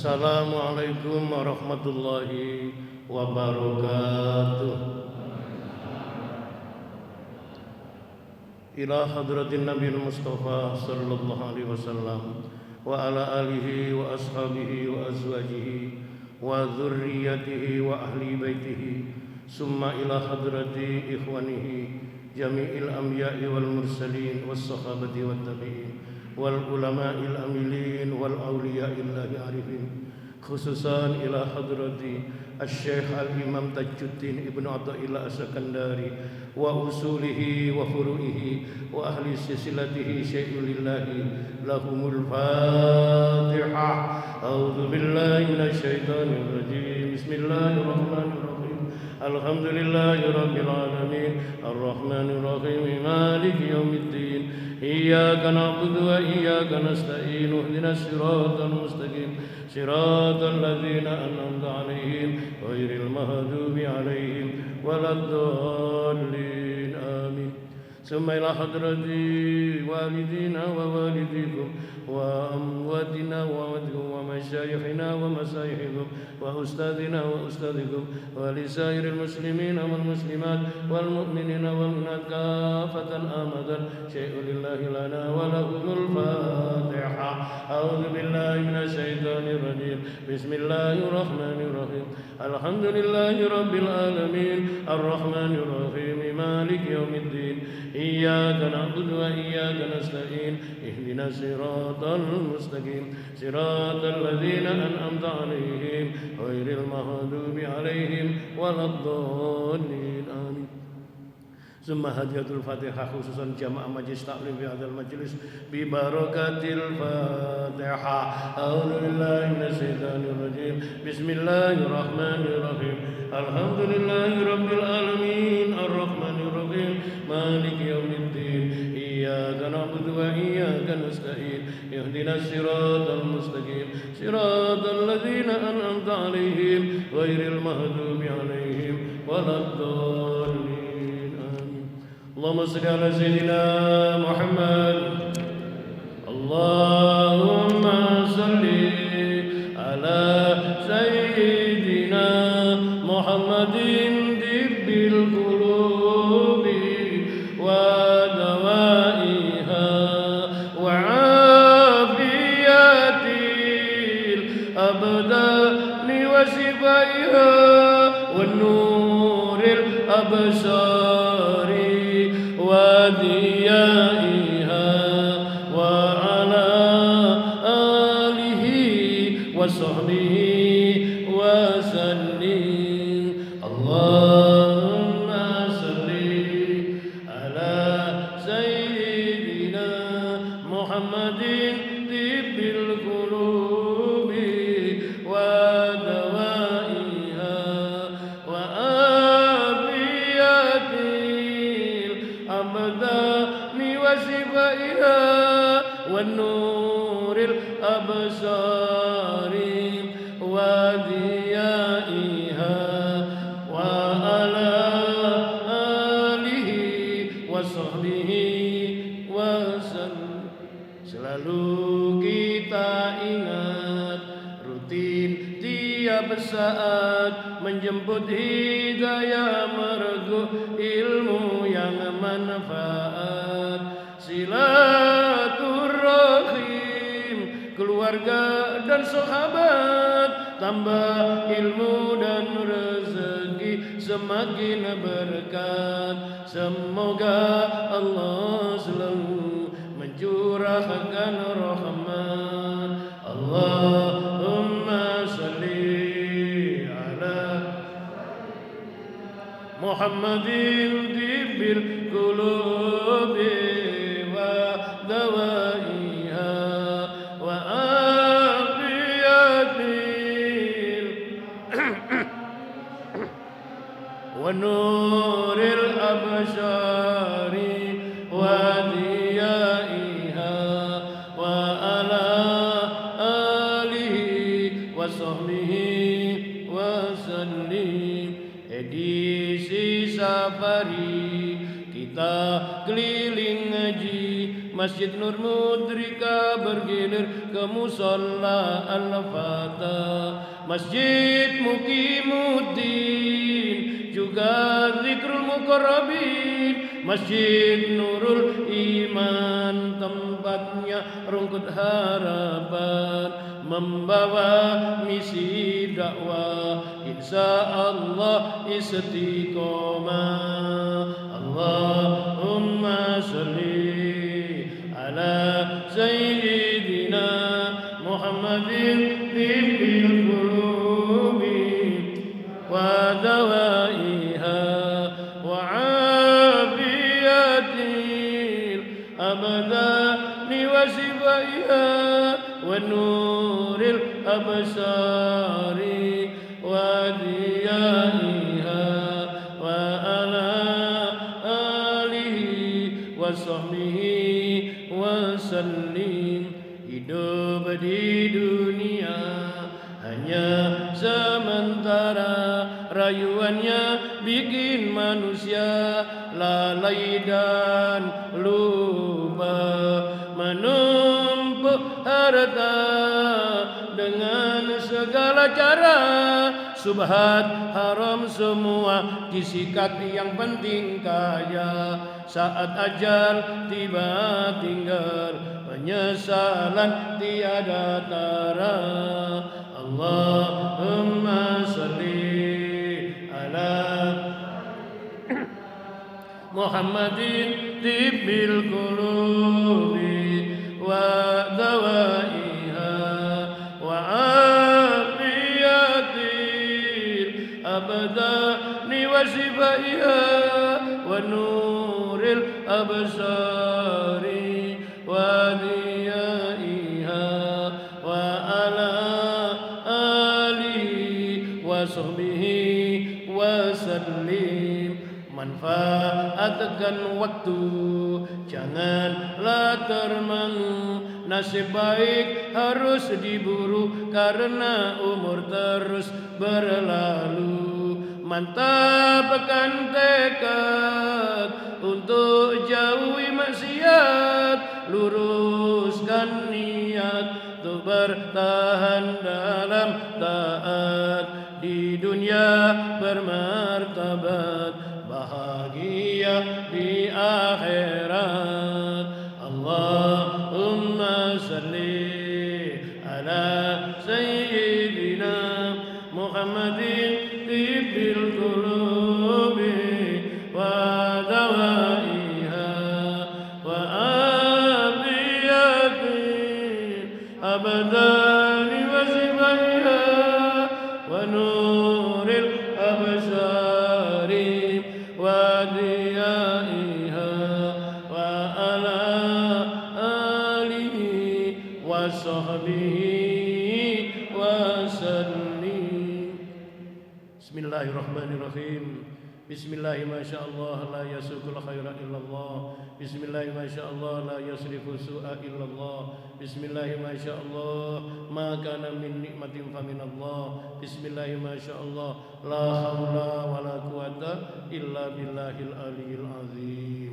Assalamualaikum warahmatullahi wabarakatuh. Ila hadratin Nabi Mustafa sallallahu alaihi wasallam wa ala alihi wa ashabihi wa azwajihi wa dzurriyyatihi wa ahli baitihi summa ila hadrati ikhwanihi jami'il anbiya'i wal mursalin was sahabati wat tabi'in wal ulama'il amilin wal awliya'illahi arifin khususan ila hadrati Al-Syekh Al-Imam Tajuddin Ibnu Athaillah As-Sakandari wa usulihi wa furu'ihi wa ahli silsilatihi syai'ulillahi lahumul Fatihah. A'udzu billahi minasyaitonir rajim. Bismillahirrahmanirrahim. Alhamdulillahi rabbil alamin arrahmanir rahim maliki yaumiddin iyyaka na'budu wa iyyaka nasta'in ihdinas siratal mustaqim siratal ladzina an'amta 'alaihim ghairil maghdubi 'alaihim waladdallin amin. Summa ila hadrati walidina wa walidikum wa amwatina wa amwatikum wa masyayikhina wa masyayihikum wa ustadina wa ustadikum wa lisairil muslimina wal muslimat wal mu'minina wal mu'minat kafatan amadan syai'ulillahi lana wa lahumul Fatihah. A'udzu billahi minasyaitonir rajim. Bismillahirrahmanirrahim. Alhamdulillahi rabbil alamin arrahmanir rahim maliki yaumiddin iyyaka na'budu wa iyyaka nasta'in ihdinas siratal mustaqim siratal ladzina an'amta 'alaihim ghairil maghdubi 'alaihim waladdallin amin. Summa hadiyatul Fatihah khususan jamaah majlis taklim fi hadzal majlis bi barakatil Fatihah. A'udzu billahi minasyaitonir rajim. Bismillahirrahmanirrahim. Alhamdulillahi rabbil alamin arrahmanir rahim maliki yaumiddin iyyaka na'budu wa iyyaka nasta'in ihdinas siratal mustaqim siratal ladzina an'amta 'alaihim ghairil maghdubi 'alaihim waladdallin. Allahumma shalli ala sayyidina Muhammad. Allahumma shalli ala sayyidina Muhammadin tibbil qulubi wa dawaiha wa afiyatil abdani wa shifaiha wa nuril absari وديائها وعلى آله وصحبه وسلم. اللهم صل على سيدنا محمد طب القلوب ودوائها وآفية الأبدان وشفائها والنور الأبصار وديائها وعلى آله وصحبه وسلم. Selalu kita ingat rutin tiap saat menjemput hidayah mergu ilmu yang manfaat silaturahim keluarga dan sahabat tambah ilmu dan rezeki semakin berkat. Semoga Allah selalu mencurahkan rahmat. Allahumma salli ala Muhammadin tibbil qulubi wa dawaiha wa afiyatil wa nuril absyari wa diyaiha wa ala alihi wa sahbihi wa sallim. Edisi safari kita keliling ngaji Masjid Nur Mudrika bergilir ke Musolla Al-Fatah, Masjid Muqimuddin juga Zikrul Muqarrabin, Masjid Nurul Iman tempatnya rungkut harapan, membawa misi dakwah insyaallah istiqomah. Allahumma sholli ala sayyidina Muhammadin tibbil qulubi wa dawaiha wa afiyatil abdani wa shifaiha wa nuril absari wa diyaiha wa ala alihi wa sahbihi wa sallim. Hidup di dunia hanya sementara, rayuannya bikin manusia lalai dan lupa, menumpuk harta dengan segala cara, subhat haram semua disikat, yang penting kaya. Saat ajal tiba tinggal, penyesalan tiada tara. Allahumma sholli ala Muhammadin tibbil qulubi wa dawaiha wa afiyatil abdani wa shifaiha wa nuril absari wa diyaiha wa ala alihi wa sahbihi wa sallim. Manfaatkan waktu, janganlah termangu, nasib baik harus diburu karena umur terus berlalu. Mantapkan tekad untuk jauhi maksiat, luruskan niat untuk bertahan dalam taat, di dunia bermartabat, bahagia di akhirat. Allahumma salli ala sayyidina Muhammadin tibbil qulubi wa dawaiha wa afiyatil abdani wa shifaiha wa nuril absari wa diyaiha wa ala alihi wa sahbihi wa sallim. Bismillahirrahmanirrahim. Bismillahi masyaallah la yasukul khaira illallah. Bismillahi masyaallah la yasrifu su'a illallah. Bismillahi masyaallah ma kana min nikmatin fa minallah. Bismillahi masyaallah la haula wala quwata illa billahil aliyil azim.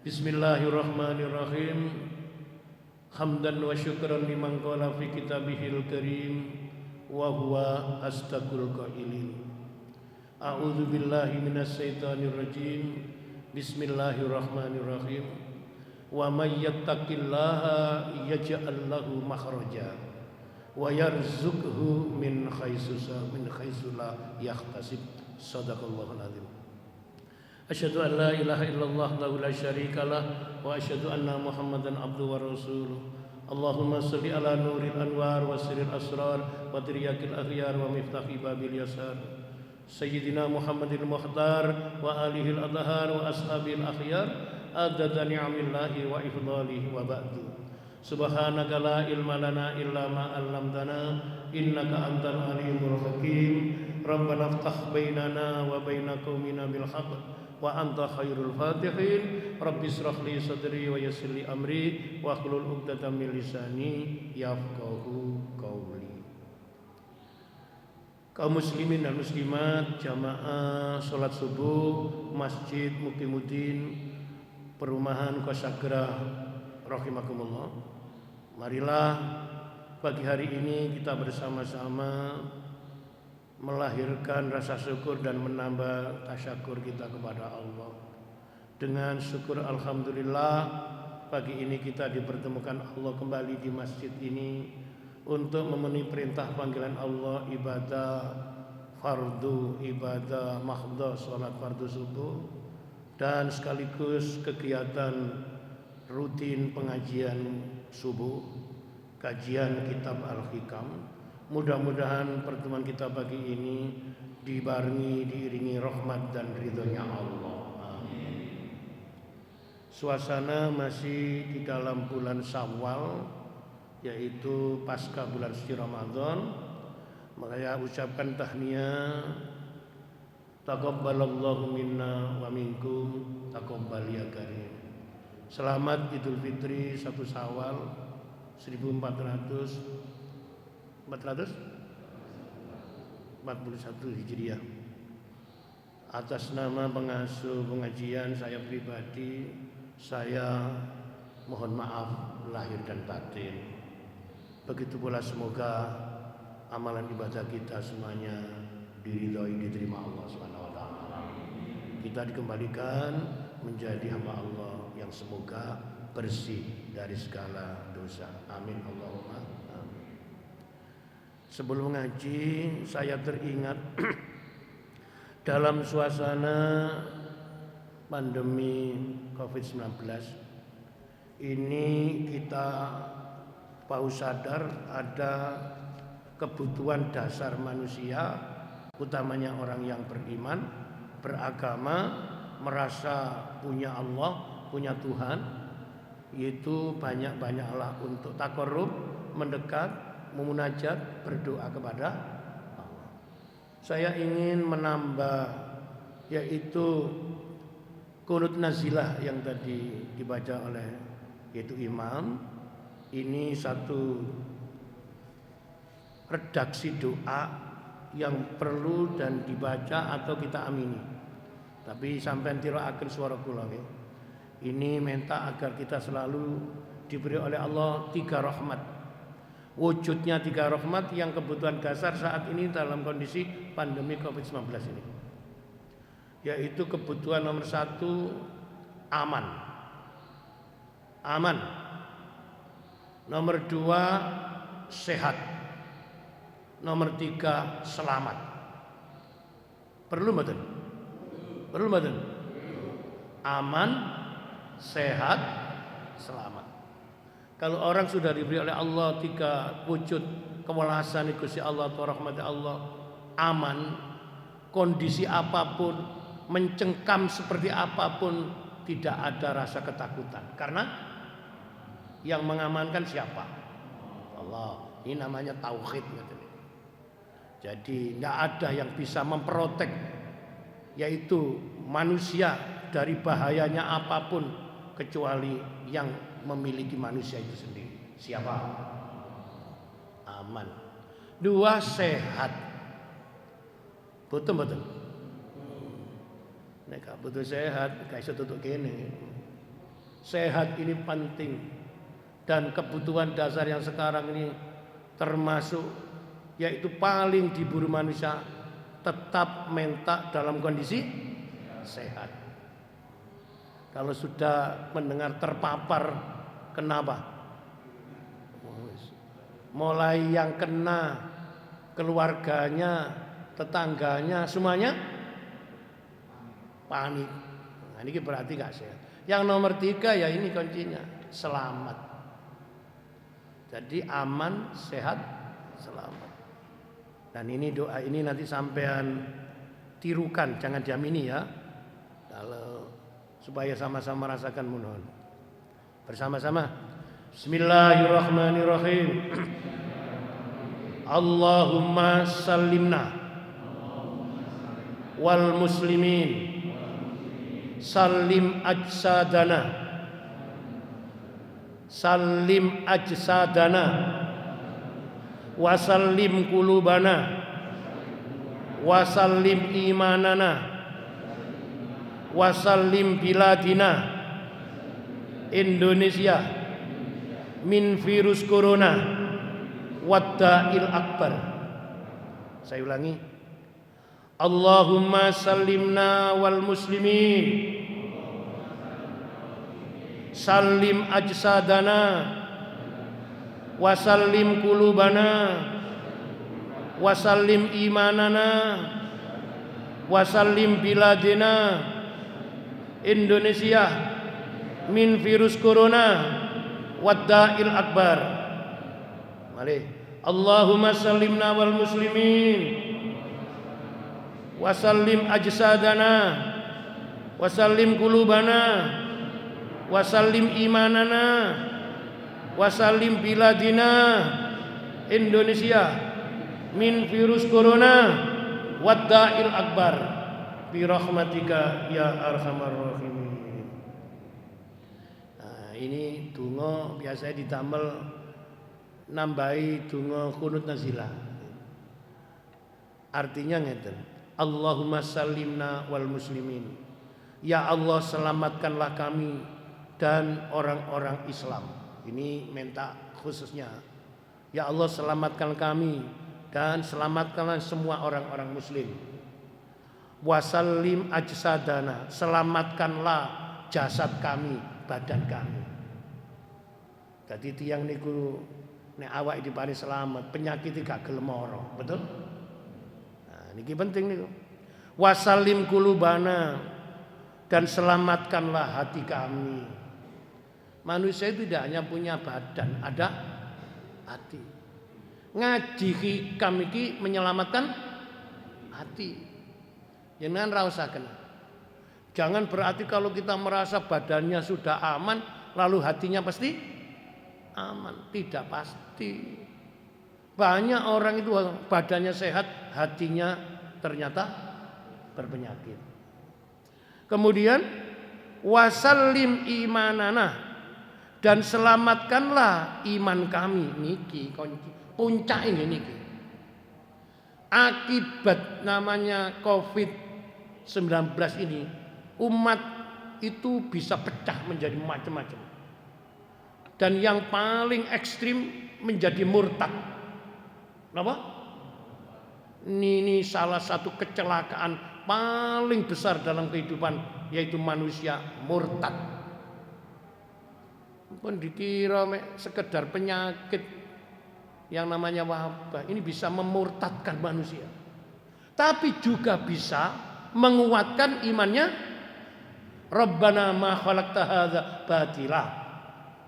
Bismillahirrahmanirrahim. Hamdan wa syukran liman qala fi kitabihil karim wa huwa astaqul qailin. A'udzu billahi minasy syaithanir rajim. Bismillahirrahmanirrahim. Wa may yattaqillaha yaj'al lahu makhraja wa yarzuqhu min haitsu la yahtasib. Shadaqallahul azim. Asyhadu an la ilaha illallah wahdahu la syarikalah wa asyhadu anna Muhammadan abduhu wa rasuluh. Allahumma shalli ala nuril anwar wa sirril asrar wa tiryakil akhyar wa miftahi babil yasar Sayyidina Muhammadil Mukhtar wa alihil adhar wa ashabil akhyar adada ni'amillahi wa ifdalihi wa ba'du. Subhanaka la ilma lana illa ma 'allamtana innaka antal alimul hakim. Rabbana iftah bainana wa baina qaumina bil haqq wa anta khairul fatihin. Rabbi israh li sadri wa yassir li amri wa hlul 'uqdatam min lisani yafqahu qawli. Kaum muslimin dan muslimat, jamaah salat subuh Masjid Muqimuddin Perumahan Kosagrah rahimakumullah. Marilah pagi hari ini kita bersama-sama melahirkan rasa syukur dan menambah tasyakur kita kepada Allah. Dengan syukur alhamdulillah pagi ini kita dipertemukan Allah kembali di masjid ini untuk memenuhi perintah panggilan Allah, ibadah fardu, ibadah mahdhah, salat fardu subuh, dan sekaligus kegiatan rutin pengajian subuh, kajian kitab Al-Hikam. Mudah-mudahan pertemuan kita pagi ini diiringi rahmat dan ridhonya Allah. Amin. Suasana masih di dalam bulan Syawal, yaitu pasca bulan suci Ramadan. Maka saya ucapkan tahniah, taqabbalallahu minna wa minkum, taqabbal ya karim. Selamat Idul Fitri 1 Syawal 441 Hijriah. Atas nama pengasuh pengajian saya pribadi, saya mohon maaf lahir dan batin. Begitu pula semoga amalan ibadah kita semuanya diridhoi, diterima Allah Subhanahu wa taala. Kita dikembalikan menjadi hamba Allah yang semoga bersih dari segala dosa. Amin Allahumma amin. Sebelum ngaji saya teringat dalam suasana pandemi Covid-19 ini kita tahu sadar ada kebutuhan dasar manusia, utamanya orang yang beriman, beragama, merasa punya Allah, punya Tuhan, yaitu banyak-banyaklah untuk taqarrub, mendekat, memunajat, berdoa kepada Allah. Saya ingin menambah, yaitu qunut nazilah yang tadi dibaca oleh yaitu imam. Ini satu redaksi doa yang perlu dan dibaca atau kita amini. Tapi sampai tiraaken suara kula nggih. Ini minta agar kita selalu diberi oleh Allah 3 rahmat. Wujudnya 3 rahmat yang kebutuhan dasar saat ini dalam kondisi pandemi Covid-19 ini. Yaitu kebutuhan nomor 1 aman. Aman. Nomor 2 sehat. Nomor 3 selamat. Perlu mboten? Perlu mboten? Aman, sehat, selamat. Kalau orang sudah diberi oleh Allah 3 wujud kewelasan Gusti Allah atau rahmat Allah, aman, kondisi apapun, mencengkam seperti apapun, tidak ada rasa ketakutan. Karena yang mengamankan siapa? Allah. Ini namanya tauhid. Jadi tidak ada yang bisa memprotek, yaitu manusia dari bahayanya apapun kecuali yang memiliki manusia itu sendiri. Siapa? Aman. 2 sehat. Betul. Nek betul sehat, gak iso tutuk kene. Sehat ini penting dan kebutuhan dasar yang sekarang ini termasuk yaitu paling diburu manusia, tetap minta dalam kondisi sehat. Kalau sudah mendengar terpapar, kenapa? Mulai yang kena keluarganya, tetangganya, semuanya panik. Nah, ini berarti gak sehat. Yang nomor 3 ya ini kuncinya, selamat. Jadi aman, sehat, selamat. Dan ini doa ini nanti sampean tirukan, jangan diamini ya. Kalau supaya sama-sama rasakan mohon. Bersama-sama. Bismillahirrahmanirrahim. Allahumma sallimna wal muslimin sallim ajsadana wasallim qulubana wasallim imanana wasallim biladina Indonesia min virus corona wadda'il akbar. Saya ulangi. Allahumma sallimna wal muslimin, sallim ajsadana wasallim kulubana wasallim imanana wasallim biladina Indonesia min virus corona wadda'il akbar. Mari. Allahumma sallimna wal muslimin wasallim ajsadana wasallim kulubana wasallim imanana wasallim biladina Indonesia min virus corona wadda'il akbar bi rahmatika ya arhamar rahimin. Nah, ini donga biasanya ditamel nambahi donga qunut nazilah. Artinya ngeten, Allahumma sallimna wal muslimin. Ya Allah, selamatkanlah kami dan orang-orang Islam. Ini minta khususnya. Ya Allah, selamatkan kami dan selamatkanlah semua orang-orang muslim. Wasallim ajsadana, selamatkanlah jasad kami, badan kami. Jadi tiang niku nek awak dipari selamat, penyakit gak gelem ora, betul? Nah, niki penting niku. Wasallim kulubana, dan selamatkanlah hati kami. Manusia itu tidak hanya punya badan, ada hati. Ngaji hikam iki menyelamatkan hati. Jangan rausaken. Jangan berarti kalau kita merasa badannya sudah aman, lalu hatinya pasti aman. Tidak pasti. Banyak orang itu badannya sehat, hatinya ternyata berpenyakit. Kemudian wasallim imanana, dan selamatkanlah iman kami. Niki puncak ini niki. Akibat namanya COVID-19 ini, umat itu bisa pecah menjadi macam-macam. Dan yang paling ekstrim menjadi murtad. Kenapa? Ini salah satu kecelakaan paling besar dalam kehidupan, yaitu manusia murtad. Pun dikira sekedar penyakit yang namanya wabah ini bisa memurtadkan manusia, tapi juga bisa menguatkan imannya. Rabbana ma khalaqta hadza batila.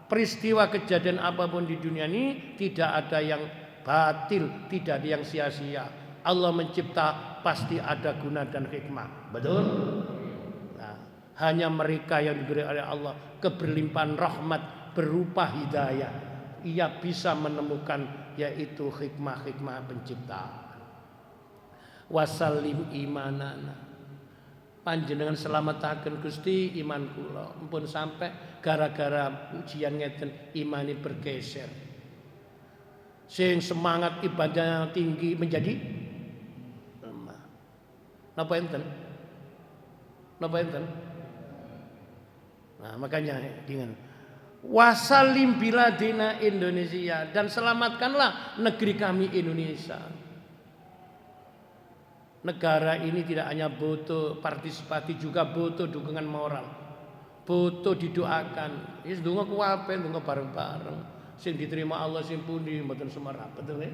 Peristiwa kejadian apapun di dunia ini tidak ada yang batil, tidak ada yang sia-sia. Allah mencipta pasti ada guna dan hikmah. Betul? Nah, hanya mereka yang diberi oleh Allah keberlimpahan rahmat berupa hidayah, ia bisa menemukan yaitu hikmah-hikmah penciptaan. Wasallim imanana, panjenengan selamataken Gusti iman kula. Mumpun sampai gara-gara ujian ngeten imane bergeser. Sing semangat ibadahnya tinggi menjadi lemah. Napa enten? Napa enten? Nah, makanya dengan wasallim biladina Indonesia, dan selamatkanlah negeri kami Indonesia. Negara ini tidak hanya butuh partisipasi, juga butuh dukungan moral, butuh didoakan. Is donga kuwape, donga bareng-bareng. Sing diterima Allah sing pundi mboten semerap, betul ya?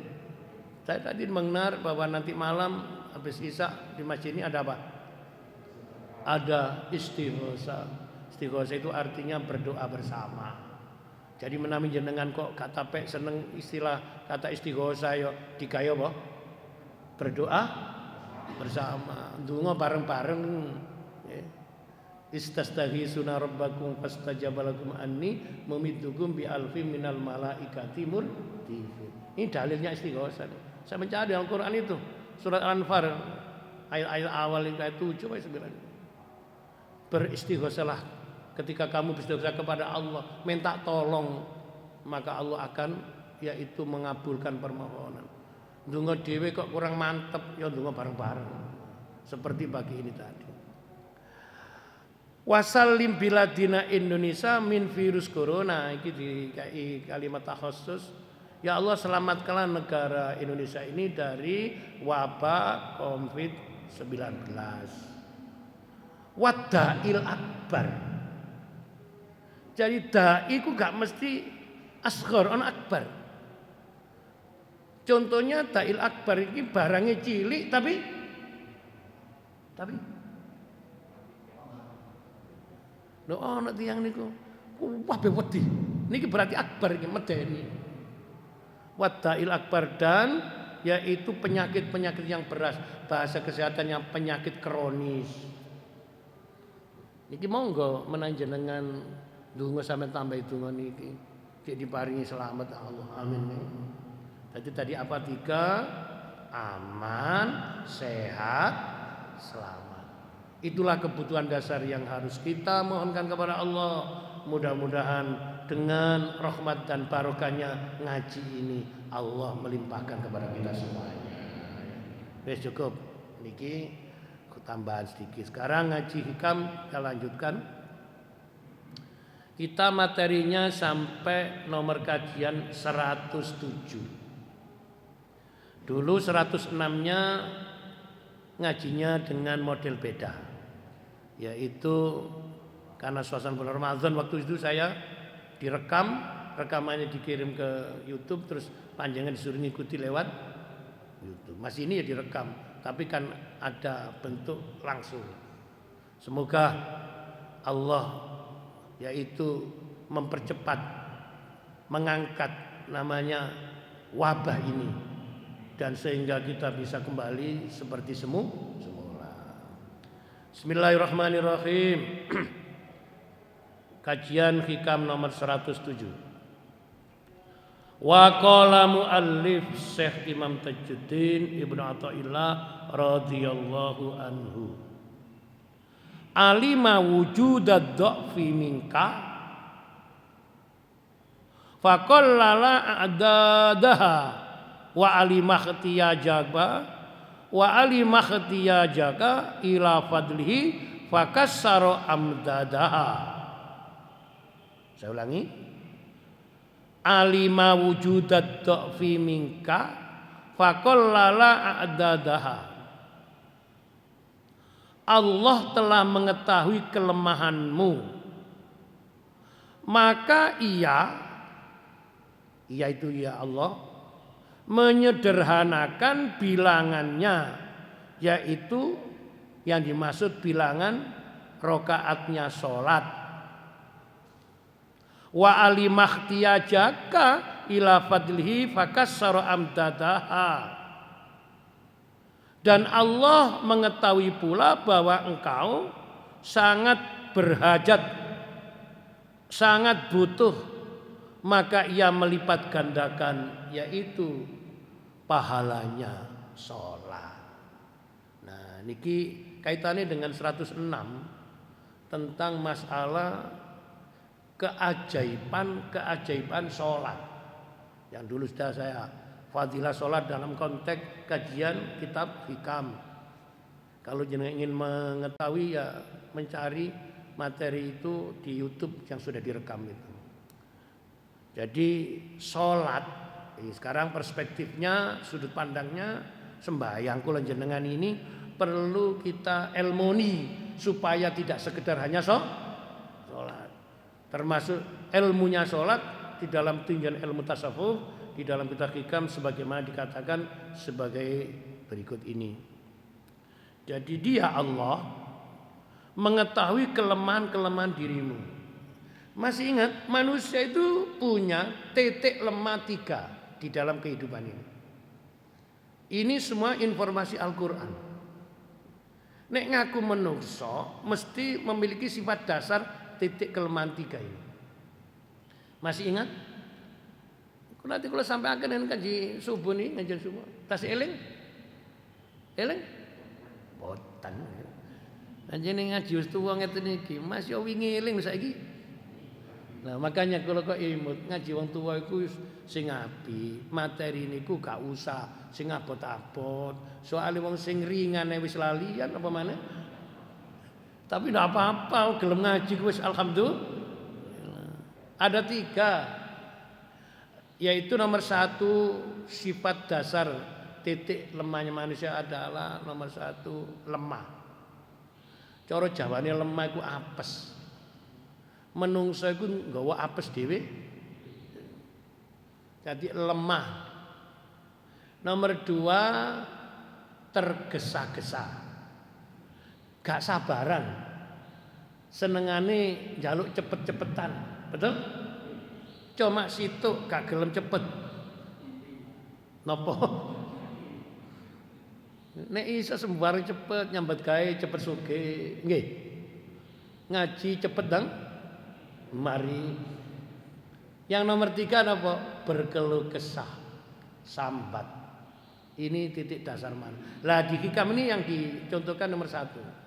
Saya tadi mendengar bahwa nanti malam habis Isya di masjid ini ada apa? Ada istighosa. Istighosa itu artinya berdoa bersama. Jadi menami jenengan kok kata pek seneng istilah kata istighosa yo digayo apa? Berdoa bersama, ndonga bareng-bareng. Istastaghisuna rabbakum fastajaba lakum anni mumiddukum bi alfin minal malaikati murdifin. Ini dalilnya istighosa. Saya mencari dalam Al-Qur'an itu surat Al-Anfal ayat-ayat awal ayat 7 ayat 9. Beristighosalah ketika kamu beristighosa kepada Allah, minta tolong, maka Allah akan yaitu mengabulkan permohonan. Ndonga dhewe kok kurang mantep, ya ndonga bareng-bareng. Seperti pagi ini tadi. Wasallim biladina Indonesia min virus corona. Iki dikai kalimat khusus. Ya Allah, selamatkanlah negara Indonesia ini dari wabah COVID-19. Wada'il akbar. Jadi dai ku gak mesti asghar, ana akbar. Contohnya da'il akbar ini barangnya cilik tapi lho ana tiyang niku kabeh wedi. Niki berarti akbar iki medeni. Wada'il akbar, dan yaitu penyakit-penyakit yang berat, bahasa kesehatan yang penyakit kronis. Niki monggo menanjenengan donga sampeyan tambah donga niki dik diparingi selamat Allah. Amin. Jadi tadi apa? 3, aman, sehat, selamat. Itulah kebutuhan dasar yang harus kita mohonkan kepada Allah. Mudah-mudahan dengan rahmat dan barokahnya ngaji ini Allah melimpahkan kepada kita semuanya. Wes cukup niki tambahan sedikit. Sekarang ngaji hikam kita lanjutkan. Kita materinya sampai nomor kajian 107. Dulu 106-nya ngajinya dengan model beda. Yaitu karena suasana bulan Ramadan waktu itu saya direkam, rekamannya dikirim ke YouTube, terus panjangan disuruh ngikuti lewat YouTube. Masih ini ya direkam, tapi kan ada bentuk langsung. Semoga Allah yaitu mempercepat, mengangkat namanya wabah ini, dan sehingga kita bisa kembali seperti semula. Bismillahirrahmanirrahim. Kajian hikam nomor 107. Wa qala muallif Syekh Imam Tajuddin Ibnu Athaillah radhiyallahu anhu. Alima wujudad dha'fi minka faqallala a'dadaha wa alima ikhtiyajaka wa alima ikhtiyajaka ila fadlihi fakassara amdadaha. Saya ulangi. Alima wujudad dha'fi minka faqallala a'dadaha. Allah telah mengetahui kelemahanmu, maka ia itu ya Allah menyederhanakan bilangannya, yaitu yang dimaksud bilangan rokaatnya sholat. Wa alimahtiyajaka ila fadlihi fakassara amdadaha. Dan Allah mengetahui pula bahwa engkau sangat berhajat, sangat butuh, maka ia melipat gandakan, yaitu pahalanya sholat. Nah, niki kaitannya dengan 106 tentang masalah keajaiban sholat. Yang dulu sudah saya fadilah sholat dalam konteks kajian kitab hikam. Kalau jenengan ingin mengetahui ya mencari materi itu di YouTube yang sudah direkam itu. Jadi sholat sekarang perspektifnya, sudut pandangnya sembahyang kula jenengan ini perlu kita ilmoni supaya tidak sekedar hanya sholat. Termasuk ilmunya sholat di dalam tinjauan ilmu tasawuf, di dalam kitab hikam sebagaimana dikatakan sebagai berikut ini. Jadi dia Allah mengetahui kelemahan-kelemahan dirimu. Masih ingat manusia itu punya titik lemah 3 di dalam kehidupan ini. Ini semua informasi Al-Quran. Nek ngaku menungso mesti memiliki sifat dasar titik kelemahan 3 ini. Masih ingat? Nanti kalau sampai akan kaji subuh nih, ngaji subuh. Tas eling? Eling? Botan. Anjene ngaji wis tuwa ngeten iki, Mas yo wingi eling saiki. Nah, makanya kalau kok imut ngaji wong tuwa iku sing apik, materi niku gak usah sing abot-abot. Soale wong sing ringan wis lalian apa maneh. Tapi tidak apa-apa, gelem ngaji wis alhamdulillah. Ada 3, yaitu nomor 1 sifat dasar titik lemahnya manusia adalah nomor 1 lemah. Cara Jawane lemah iku apes. Menungso iku nggawa apes dhewe. Jadi lemah. Nomor 2 tergesa-gesa. Gak sabaran. Senengane njaluk cepet-cepetan. Betul? Cuma situ gak gelem cepet. Napa? Nek iso sembarang cepet nyambet gawe cepet sugih. Nggih. Ngaji cepet dang mari. Yang nomor 3 napa? Berkeluh kesah. Sambat. Ini titik dasar mana? Lah di hikam ini yang dicontohkan nomor 1.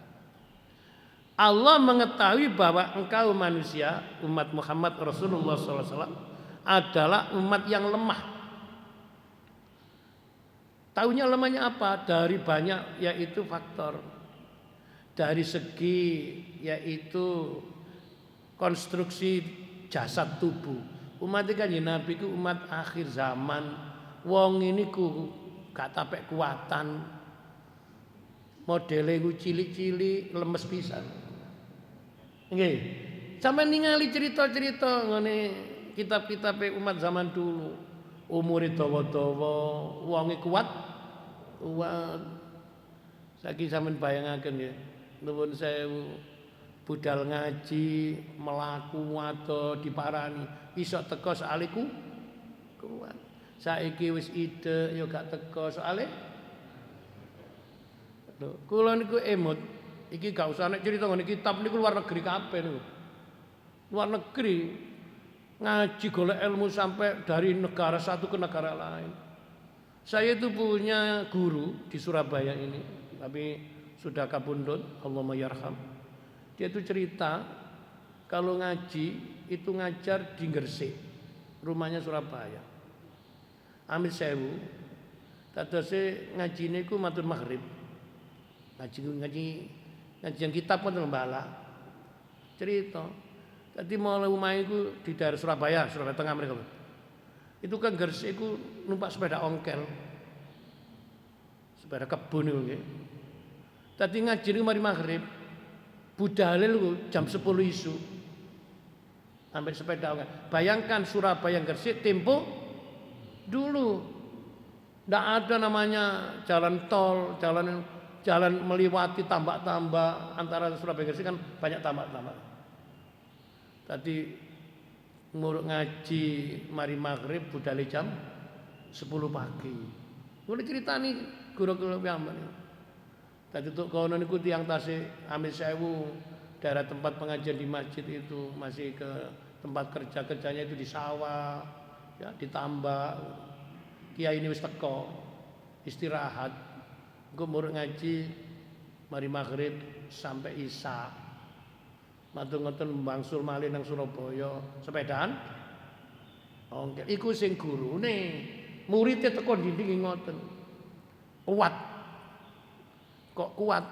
Allah mengetahui bahwa engkau manusia, umat Muhammad Rasulullah SAW adalah umat yang lemah. Tahunya lemahnya apa? Dari banyak yaitu faktor. Dari segi yaitu konstruksi jasad tubuh. Umat Kanjeng Nabi ku umat akhir zaman. Wong ini ku gak tapek kuatan. Modele ku cilik-cilik, lemes pisan. Nggih. Sampeyan ningali cerita-cerita ngene kitab-kitab umat zaman dulu. Umure dawa-dawa, wonge kuat. Saiki sampeyan bayangaken ya. Nuwun sewu. Budal ngaji, melaku atau diparani, iso teko soalé kuat. Saiki wis ide ya gak teko soalé. Lho, kula niku emot. Iki gak usah nek cerita ngene kitab niku luar negeri kabeh niku. Luar negeri. Ngaji golek ilmu sampai dari negara satu ke negara lain. Saya itu punya guru di Surabaya ini, tapi sudah kabundut, Allahumma yarham. Dia itu cerita kalau ngaji itu ngajar di Gresik, rumahnya Surabaya. Amir Sewu, tadose ngaji niku matur maghrib. Ngaji yang kitab pun lembala. Cerita. Tadi mau rumah itu di daerah Surabaya Tengah mereka. Itu kan Gresik itu numpak sepeda ongkel. Sepeda kebun itu nggih. Tadi ngaji niku mari maghrib. Budalil jam 10 isu. Ambil sepeda ongkel. Bayangkan Surabaya Gresik tempo dulu. Tidak ada namanya jalan tol, jalan melewati tambak-tambak antara Surabaya Gresik kan banyak tambak-tambak. Tadi nguruk ngaji mari maghrib budale jam 10 pagi. Ngono critani guru-guru piyambak. Tadi untuk kono niku tiyang tasih Amir Sewu, daerah tempat pengajian di masjid itu masih ke tempat kerjanya itu di sawah, ya ditambah. Kiai ini wis teko istirahat. Engko nguruk ngaji mari maghrib sampai isya. Matur ngoten bangsul malih nang Surabaya sepedaan. Ongkel iku sing gurune, muridé teko dinding ngoten. Kuat. Kok kuat?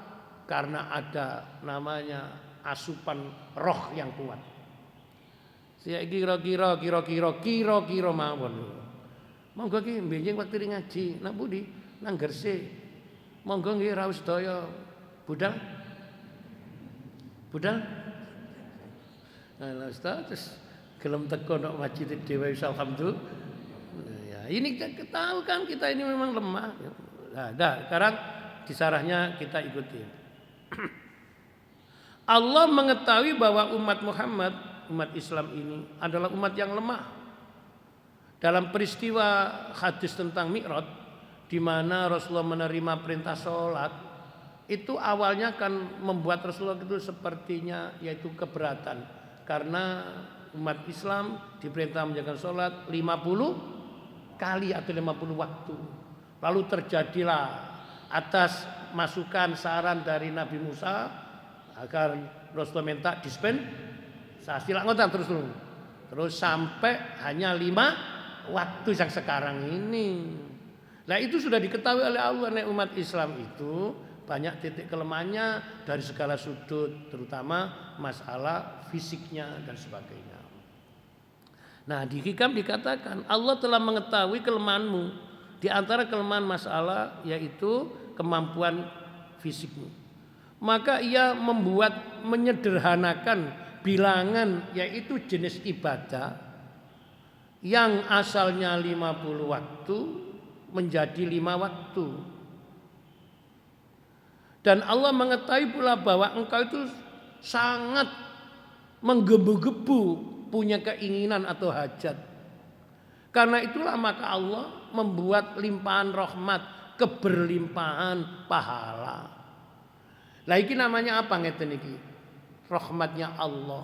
Karena ada namanya asupan roh yang kuat. Saya kira-kira mawon. Monggo ki benjing waktu ngaji, nang pundi? Nang Gresik. Monggo nggih rawuh sedaya. Budal. Nah, Ustaz gelem teko nok masjid dhewe alhamdulillah. Ya, ini tahu kan kita ini memang lemah. Nah, sekarang disarahnya kita ikuti. Allah mengetahui bahwa umat Muhammad, umat Islam ini adalah umat yang lemah. Dalam peristiwa hadis tentang Mi'raj di mana Rasulullah menerima perintah sholat, itu awalnya kan membuat Rasulullah itu sepertinya yaitu keberatan. Karena umat Islam diperintah menjalankan sholat 50 kali atau 50 waktu. Lalu terjadilah atas masukan saran dari Nabi Musa agar Rasulullah minta dispensasi ngoten terus sampai hanya 5 waktu yang sekarang ini. Nah itu sudah diketahui oleh Allah nek umat Islam itu banyak titik kelemahannya dari segala sudut, terutama masalah fisiknya dan sebagainya. Nah, di Hikam dikatakan Allah telah mengetahui kelemahanmu. Di antara kelemahan masalah yaitu kemampuan fisikmu. Maka ia menyederhanakan bilangan yaitu jenis ibadah yang asalnya 50 waktu menjadi 5 waktu. Dan Allah mengetahui pula bahwa engkau itu sangat menggebu-gebu punya keinginan atau hajat. Karena itulah maka Allah membuat limpahan rahmat, keberlimpahan pahala. Lah iki namanya apa ngeten iki? Rahmatnya Allah.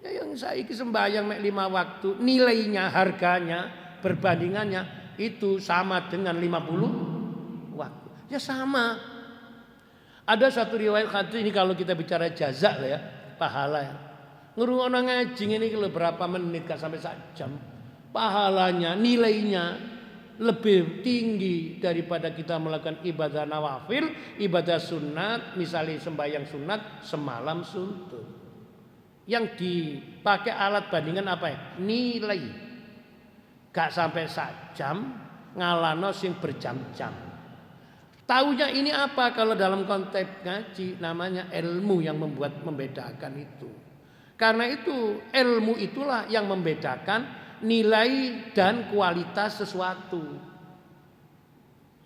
Ya yang saiki sembahyang mek 5 waktu, nilainya, harganya, perbandingannya itu sama dengan 50 waktu. Ya sama. Ada satu riwayat hadis ini kalau kita bicara jazak lah ya, pahala ya. Ngrungokno ngaji ini kalau berapa menit gak sampai 1 jam. Pahalanya, nilainya lebih tinggi daripada kita melakukan ibadah nawafil, ibadah sunat, misalnya sembahyang sunat semalam suntuk. Yang dipakai alat bandingan apa ya? Nilai. Gak sampai 1 jam, ngalano sing berjam-jam. Taunya ini apa kalau dalam konteks ngaji? Namanya ilmu yang membedakan itu. Karena itu ilmu itulah yang membedakan nilai dan kualitas sesuatu.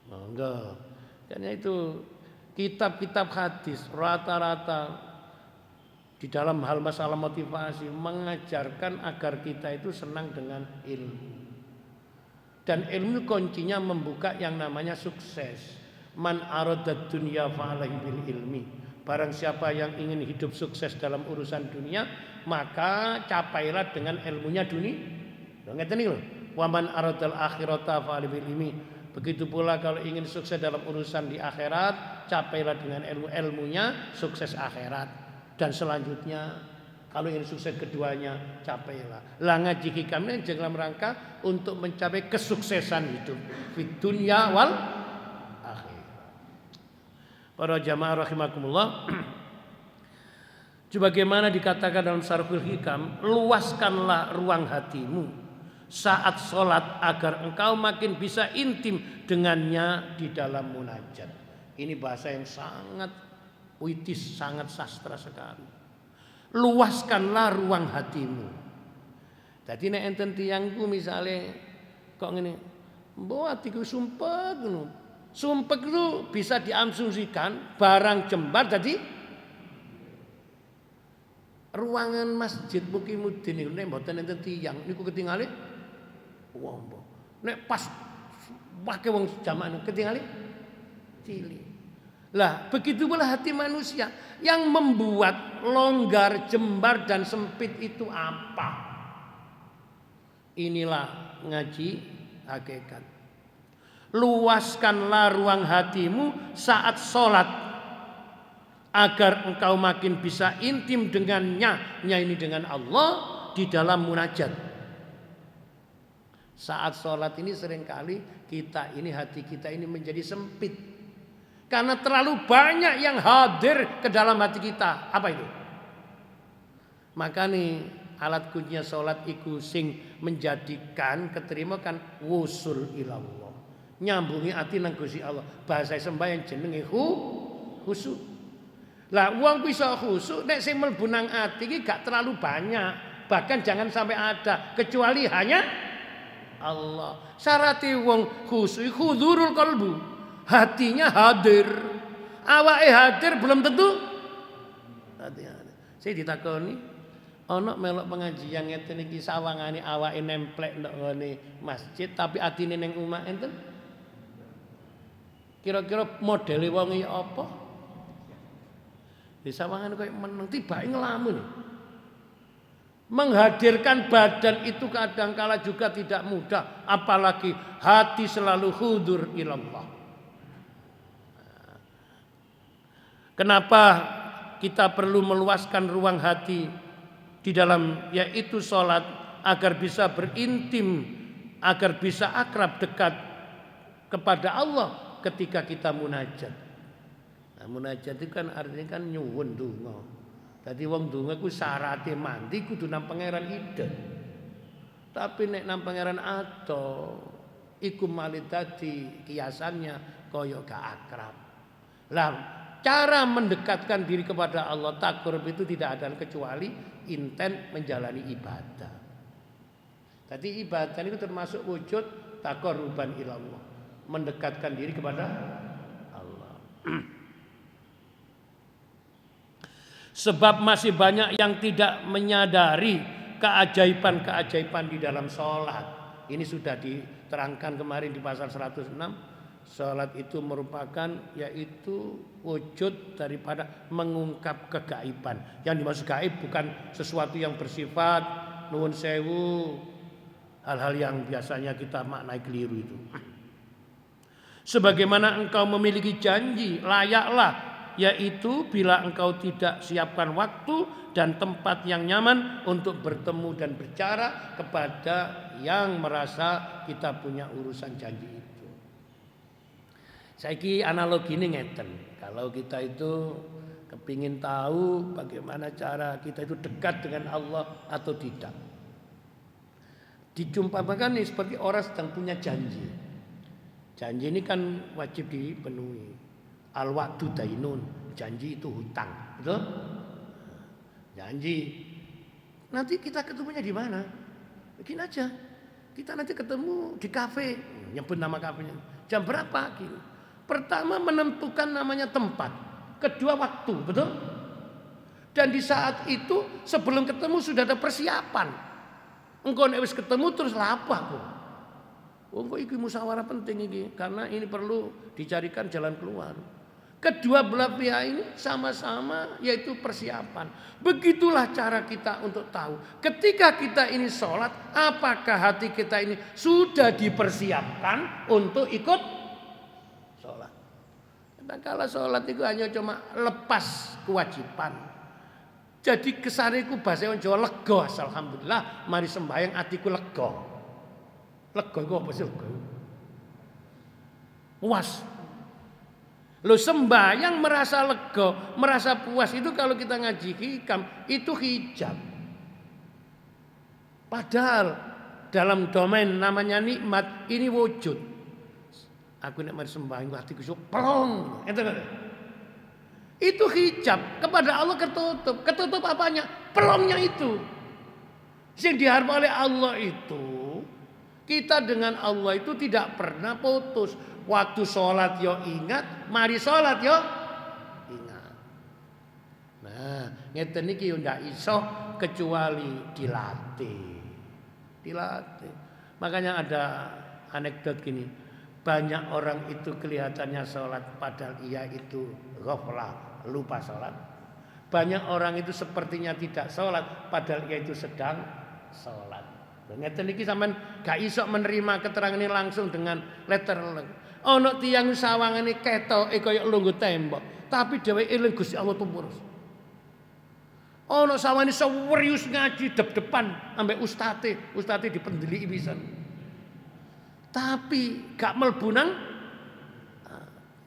Enggak. Karena itu kitab-kitab hadis rata-rata di dalam hal masalah motivasi mengajarkan agar kita itu senang dengan ilmu. Dan ilmu kuncinya membuka yang namanya sukses. Man aradad dunya fa'alaihi bil ilmi. Barang siapa yang ingin hidup sukses dalam urusan dunia, maka capailah dengan ilmunya dunia. Ngeten iki lho. Wa man aradal akhirata fa'alaihi bil ilmi. Begitu pula kalau ingin sukses dalam urusan di akhirat, capailah dengan ilmunya sukses akhirat. Dan selanjutnya kalau ingin sukses keduanya, capailah. Lah ngaji hikam ini dalam rangka untuk mencapai kesuksesan hidup fid dunya wal akhir. Para jamaah rahimakumullah. Sebagaimana dikatakan dalam Syarhul Hikam, luaskanlah ruang hatimu saat sholat agar engkau makin bisa intim dengannya di dalam munajat. Ini bahasa yang sangat puitis, sangat sastra sekali. Luaskanlah ruang hatimu. Jadi nek enten tiyangku misale kok ngene, mbok atiku sumpek ngono. Sumpek itu bisa diasumsikan barang jembar jadi ruangan masjid Mukimuddin niku nek mboten enten tiyang niku ketingale wong. Nek pas pakai wong jamaah ketingale cilik. Lah begitu pula hati manusia yang membuat longgar, jembar dan sempit itu apa? Inilah ngaji hakikat. Luaskanlah ruang hatimu saat sholat agar engkau makin bisa intim dengannya, ini dengan Allah di dalam munajat. Saat sholat ini seringkali kita ini hati kita ini menjadi sempit karena terlalu banyak yang hadir ke dalam hati kita. Apa itu? Maka nih alat kuncinya sholat iku sing menjadikan keterima kan wusul ilallah. Nyambungi hati nang Gusti Allah. Bahasa sembahyang jenenge khusyuk. Lah wong bisa khusyuk nek sing mlebu nang ati iki gak terlalu banyak. Bahkan jangan sampai ada kecuali hanya Allah. Syarate wong khusyuk huzurul qalbu. Hatinya hadir. Awake hadir belum tentu hati-hati. Saya ditakoni ana melok pengajian ngeten iki sawangane awake nemplek ndok ngene masjid tapi atine ning omah enten. Kira-kira modele wong iki apa? Di sawangan koyo meneng tibake ngelamun. Menghadirkan badan itu kadangkala juga tidak mudah, apalagi hati selalu hudur ilallah. Kenapa kita perlu meluaskan ruang hati di dalam yaitu sholat agar bisa berintim, agar bisa akrab dekat kepada Allah ketika kita munajat. Nah, munajat itu kan artinya kan nyuwun donga. Dadi wong donga ku syaraté mandi kudu nang pangeran ide. Tapi nek nang pangeran ado iku malih dadi kiasannya kaya gak akrab. Lah cara mendekatkan diri kepada Allah takarrub itu tidak ada kecuali intent menjalani ibadah. Jadi ibadah itu termasuk wujud takarruban ilallah, mendekatkan diri kepada Allah. Sebab masih banyak yang tidak menyadari keajaiban-keajaiban di dalam sholat. Ini sudah diterangkan kemarin di pasal 106. Sholat itu merupakan yaitu wujud daripada mengungkap kegaiban. Yang dimaksud gaib bukan sesuatu yang bersifat nuwun sewu, hal-hal yang biasanya kita maknai keliru itu. Sebagaimana engkau memiliki janji, layaklah yaitu bila engkau tidak siapkan waktu dan tempat yang nyaman untuk bertemu dan bicara kepada yang merasa kita punya urusan janji itu. Saiki analogi ini ngeten. Kalau kita itu kepingin tahu bagaimana cara kita itu dekat dengan Allah atau tidak, dijumpakan nih seperti orang sedang punya janji. Janji ini kan wajib dipenuhi. Al-wa'du dainun, janji itu hutang, betul? Janji. Nanti kita ketemunya di mana? Begini aja. Kita nanti ketemu di kafe, nyebut nama kafenya. Jam berapa? Gitu. Pertama menentukan namanya tempat, kedua waktu, betul? Dan di saat itu sebelum ketemu sudah ada persiapan. Engkau nek wis ketemu terus apa kok? Engkau iki musyawarah penting iki karena ini perlu dicarikan jalan keluar. Kedua belah pihak ini sama-sama yaitu persiapan. Begitulah cara kita untuk tahu ketika kita ini sholat, apakah hati kita ini sudah dipersiapkan untuk ikut sholat. Karena kalau sholat itu hanya cuma lepas kewajiban. Jadi kesariku bahasa Jawa lega, alhamdulillah. Mari sembahyang hatiku lega. Lega itu apa sih lega? Puas. Lo sembahyang merasa lega, merasa puas itu kalau kita ngaji hikam itu hijab. Padahal dalam domain namanya nikmat ini wujud. Aku nek mari sembahyang hatiku sok plong. Itu hijab kepada Allah ketutup. Ketutup apanya? Pelongnya itu. Yang diharapkan oleh Allah itu kita dengan Allah itu tidak pernah putus. Waktu sholat yo ingat, mari sholat yo ingat. Nah, ngeten iki yo ndak iso kecuali dilatih. Dilatih. Makanya ada anekdot gini. Banyak orang itu kelihatannya sholat padahal ia itu ghaflah, lupa sholat. Banyak orang itu sepertinya tidak sholat padahal ia itu sedang sholat. Ngeten iki sampean gak iso menerima keterangan ini langsung dengan letter. Ono tiyang sawangane ketoke kaya lungguh tembok, tapi dheweke eling Gusti Allah tumurus. Ono sawane serius ngaji dep-depan ambek ustate dipendeliki pisan. Tapi gak mlebu nang.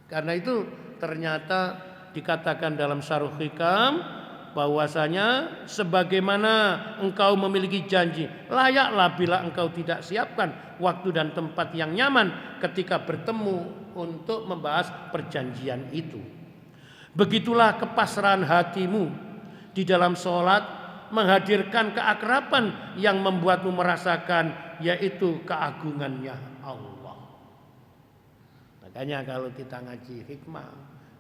Karena itu ternyata dikatakan dalam Syarh Hikam bahwasanya sebagaimana engkau memiliki janji, layaklah bila engkau tidak siapkan waktu dan tempat yang nyaman ketika bertemu untuk membahas perjanjian itu. Begitulah kepasrahan hatimu di dalam sholat menghadirkan keakraban yang membuatmu merasakan yaitu keagungannya Allah. Makanya kalau kita ngaji hikmah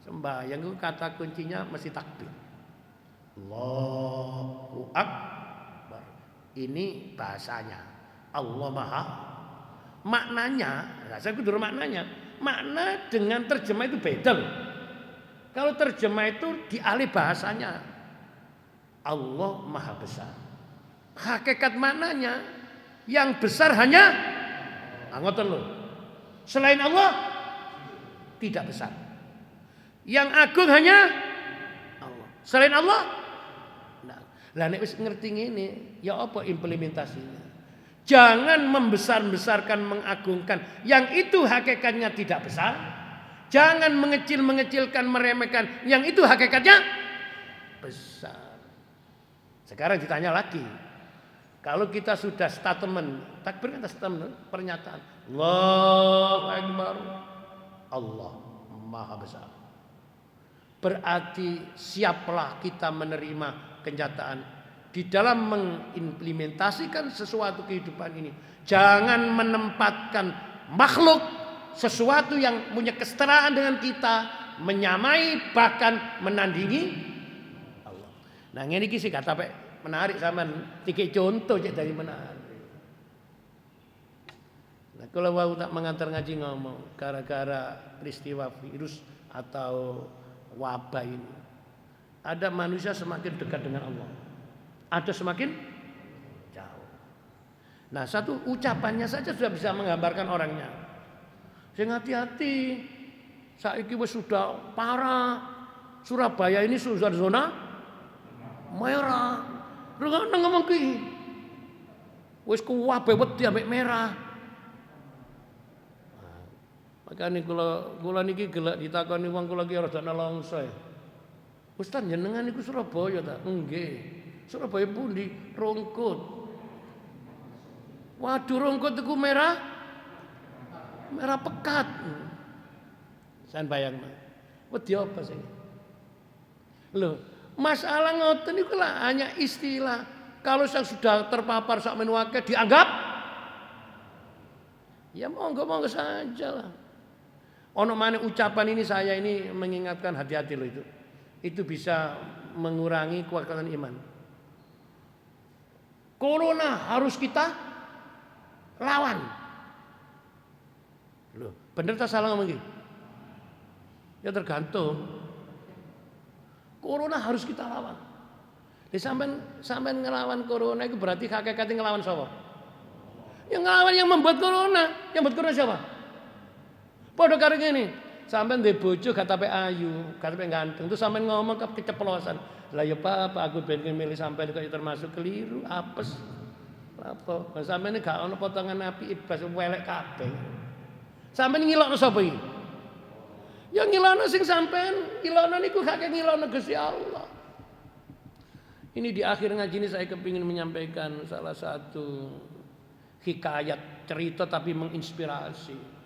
sembahyang itu kata kuncinya mesti takbir. Allahu Akbar. Ini bahasanya. Allah Maha. Maknanya, saya kudu maknanya. Makna dengan terjemah itu beda loh. Kalau terjemah itu dialih bahasanya. Allah Maha Besar. Hakikat maknanya yang besar hanya ngoten loh. Selain Allah tidak besar. Yang agung hanya Allah. Selain Allah lah nek wis ngerti ngene, ya apa implementasinya? Jangan membesar-besarkan, mengagungkan yang itu hakikatnya tidak besar, Jangan mengecil-mengecilkan, meremehkan. Yang itu hakikatnya besar. Sekarang ditanya lagi. Kalau kita sudah statement, takbir kan statement, pernyataan. Allahu Akbar. Allah Maha Besar. Berarti siaplah kita menerima kenyataan di dalam mengimplementasikan sesuatu kehidupan ini. Jangan menempatkan makhluk sesuatu yang punya kesetaraan dengan kita, menyamai bahkan menandingi Allah. Nah ini sih kata menarik sampean tiga contoh dari menarik. Nah kalau mau tak mengantar ngaji ngomong gara-gara peristiwa virus atau wabah ini, ada manusia semakin dekat dengan Allah, ada semakin jauh. Nah satu ucapannya saja sudah bisa menggambarkan orangnya. Sing hati-hati, saiki wis sudah parah. Surabaya ini sudah zona merah. Rungokno ngomong ki. Wis kuwabe wedi ambek merah. Makane kula niki gelek ditakoni wong kula ki rada nelongso. Ustaz jenengan niku Surabaya ta? Nggih. Surabaya pundi? Rungkut. Waduh Rungkut iku merah. Merah pekat. Sampeyan bayangno. Wedi apa sih? Loh, masalah ngoten niku lah hanya istilah. Kalau yang sudah terpapar sak men akeh dianggap ya monggo-monggo saja lah. Ono maneh ucapan ini saya ini mengingatkan hati-hati loh itu. Itu bisa mengurangi kekuatan iman. Corona harus kita lawan. Loh, bener tak salah ngomong gitu? Ya tergantung. Corona harus kita lawan. Sampai ngelawan corona itu berarti hakikatnya ngelawan siapa? Yang ngelawan yang membuat corona. Yang membuat corona siapa? Padha karo ngene. Sampai ndek bojo gatape ayu, gatape ganteng. Terus sampai ngomong keceplosan. Lah ya Pak, aku ben milih sampean kok termasuk keliru, apes. Apa? Sampeyan ini gak ono potongan api ibas welek kabeh. Sampeyan ngilokno sapa iki? Ya ngilokno sing sampean, ngilokno niku gak ngilokno Gusti Allah. Ini di akhir ngaji ini saya kepingin menyampaikan salah satu hikayat cerita tapi menginspirasi.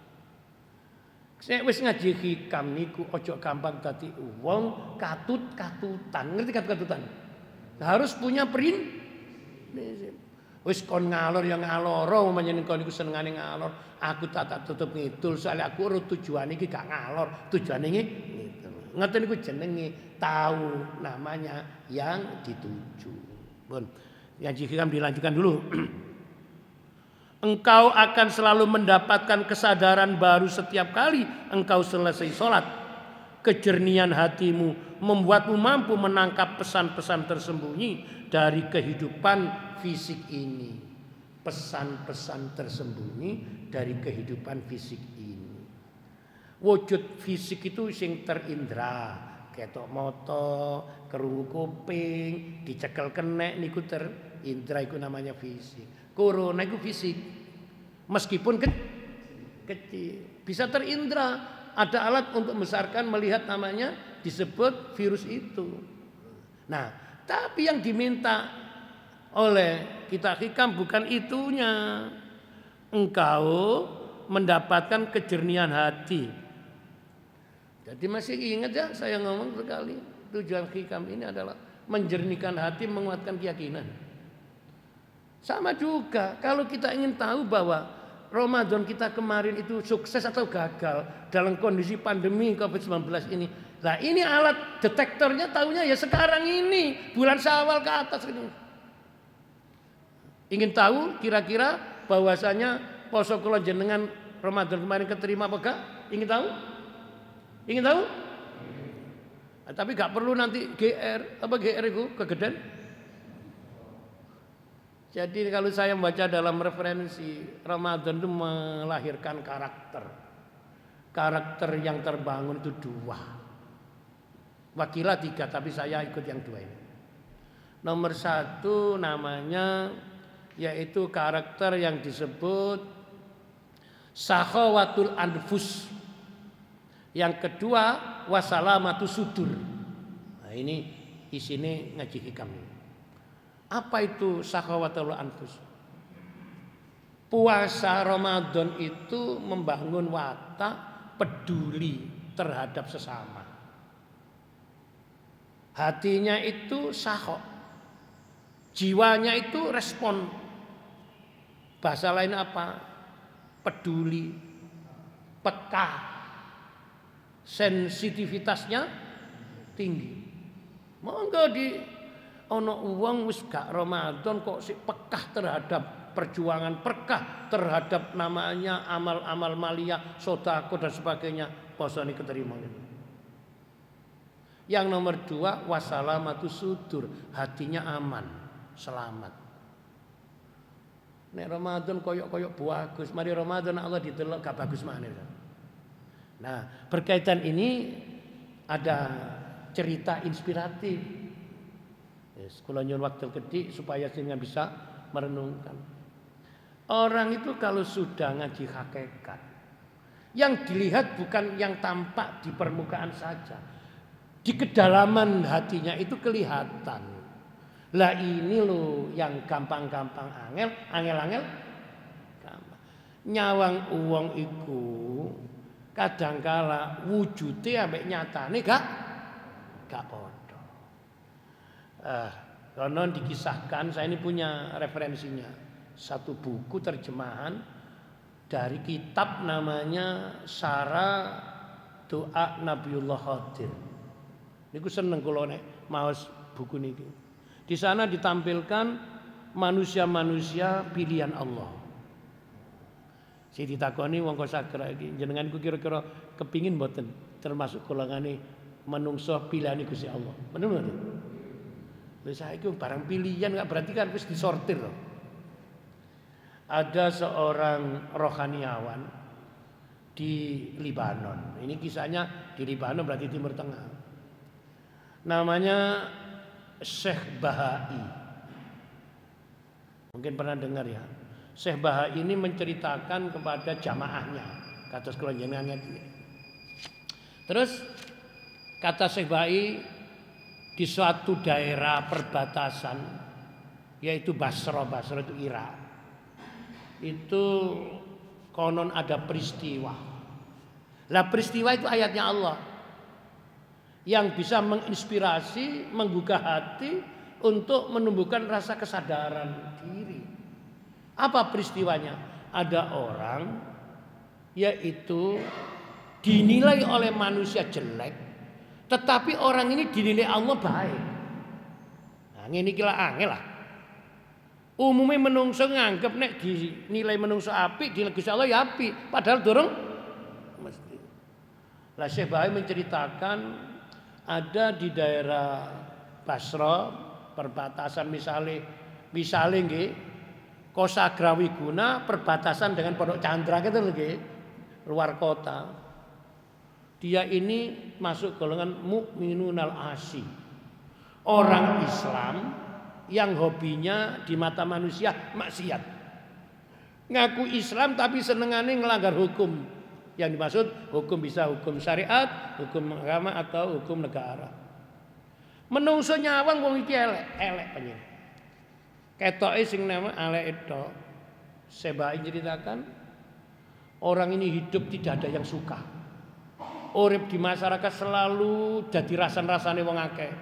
Saya wis ngaji hikam niku ojo gampang dadi wong katut-katutan. Ngerti katut-katutan? Harus punya prinsip. Wis kon ngalor ya ngaloro menyen kon niku senengane ngalor. Aku tak tutup ngidul soalnya aku ora tujuane iki gak ngalor, tujuane ngidul. Ngoten niku jenenge tahu namanya yang dituju. Pun ngaji hikam dilanjutkan dulu. Engkau akan selalu mendapatkan kesadaran baru setiap kali engkau selesai sholat. Kejernihan hatimu membuatmu mampu menangkap pesan-pesan tersembunyi dari kehidupan fisik ini. Pesan-pesan tersembunyi dari kehidupan fisik ini. Wujud fisik itu sing terindra. Ketok moto, kerungu kuping, dicekel kenek niku terindra, iku namanya fisik. Corona itu fisik, meskipun kecil, bisa terindra. Ada alat untuk membesarkan, melihat namanya disebut virus itu. Nah, tapi yang diminta oleh kita hikam bukan itunya. Engkau mendapatkan kejernihan hati. Jadi masih ingat ya saya ngomong sekali, tujuan hikam ini adalah menjernihkan hati, menguatkan keyakinan. Sama juga kalau kita ingin tahu bahwa Ramadan kita kemarin itu sukses atau gagal dalam kondisi pandemi COVID-19 ini. Nah ini alat detektornya tahunya ya sekarang ini bulan Syawal ke atas ini. Ingin tahu kira-kira bahwasanya poso kula jenengan Ramadan kemarin keterima apa enggak? Ingin tahu? Ingin tahu? Nah, tapi gak perlu nanti GR apa GR itu kegedean. Jadi kalau saya membaca dalam referensi, Ramadan itu melahirkan karakter. Karakter yang terbangun itu 2. Wakilah 3, tapi saya ikut yang 2 ini. Nomor 1 namanya yaitu karakter yang disebut sakhawatul anfus. Yang kedua wasalamatu sudur. Nah, ini isine ngaji hikam. Apa itu sakhawatul anfus? Puasa Ramadan itu membangun watak peduli terhadap sesama. Hatinya itu sakho. Jiwanya itu respon. Bahasa lain apa? Peduli, peka. Sensitivitasnya tinggi. Monggo di ono uang wis gak Ramadan kok si pekah terhadap perjuangan, pekah terhadap namanya amal-amal maliyah, sedekah dan sebagainya, posone keterima. Yang nomor 2 wasalamatu sudur, hatinya aman, selamat. Nek Ramadan koyok-koyok bagus, mari Ramadan Allah ditelok gak bagus maneh. Nah, berkaitan ini ada cerita inspiratif. Yes, kula nyuwun waktu kedik supaya jenengan bisa merenungkan. Orang itu kalau sudah ngaji hakikat, yang dilihat bukan yang tampak di permukaan saja. Di kedalaman hatinya itu kelihatan. Lah ini loh yang gampang-gampang angel gampang. Nyawang uang iku kadangkala wujude ambek nyatane gak padha. Konon dikisahkan, saya ini punya referensinya. Satu buku terjemahan dari kitab namanya Syarah Doa Nabiullah Khadir. Niku seneng kula nek maos buku niki. Di sana ditampilkan manusia-manusia pilihan Allah. Si ditakoni wong kok sakra iki jenengan ku kira-kira kepingin mboten termasuk golongane manungsa pilihane Gusti Allah. Bener mboten? Lha saiki barang pilihan enggak berarti kan wis disortir loh. Ada seorang rohaniawan di Libanon. Ini kisahnya di Libanon berarti Timur Tengah. Namanya Syekh Bahai. Mungkin pernah dengar ya. Syekh Bahai ini menceritakan kepada jamaahnya, kata sekolah jenengan. Terus kata Syekh Bahai, di suatu daerah perbatasan yaitu Basra itu Irak. Itu konon ada peristiwa. Lah peristiwa itu ayatnya Allah yang bisa menginspirasi, menggugah hati untuk menumbuhkan rasa kesadaran diri. Apa peristiwanya? Ada orang yaitu dinilai oleh manusia jelek, tetapi orang ini dinilai Allah baik. Nah, ngene iki lah angel lah. Umumnya menungso nganggep nek dinilai menungso apik, dinilai Gusti Allah ya apik, padahal durung mesti. Lah Syekh Bahai menceritakan ada di daerah Basra perbatasan misalnya nggih Kosagrawiguna perbatasan dengan Pondok Chandra gitu nggih, luar kota. Dia ini masuk golongan mukminunal asi. Orang Islam yang hobinya di mata manusia maksiat. Ngaku Islam tapi senengane ngelanggar hukum. Yang dimaksud hukum bisa hukum syariat, hukum agama atau hukum negara. Menungso nyawang wong iki elek penyen. Ketoke sing nama elek itu. Sebai ceritakan orang ini hidup tidak ada yang suka. Urip di masyarakat selalu jadi rasan-rasane wong akeh.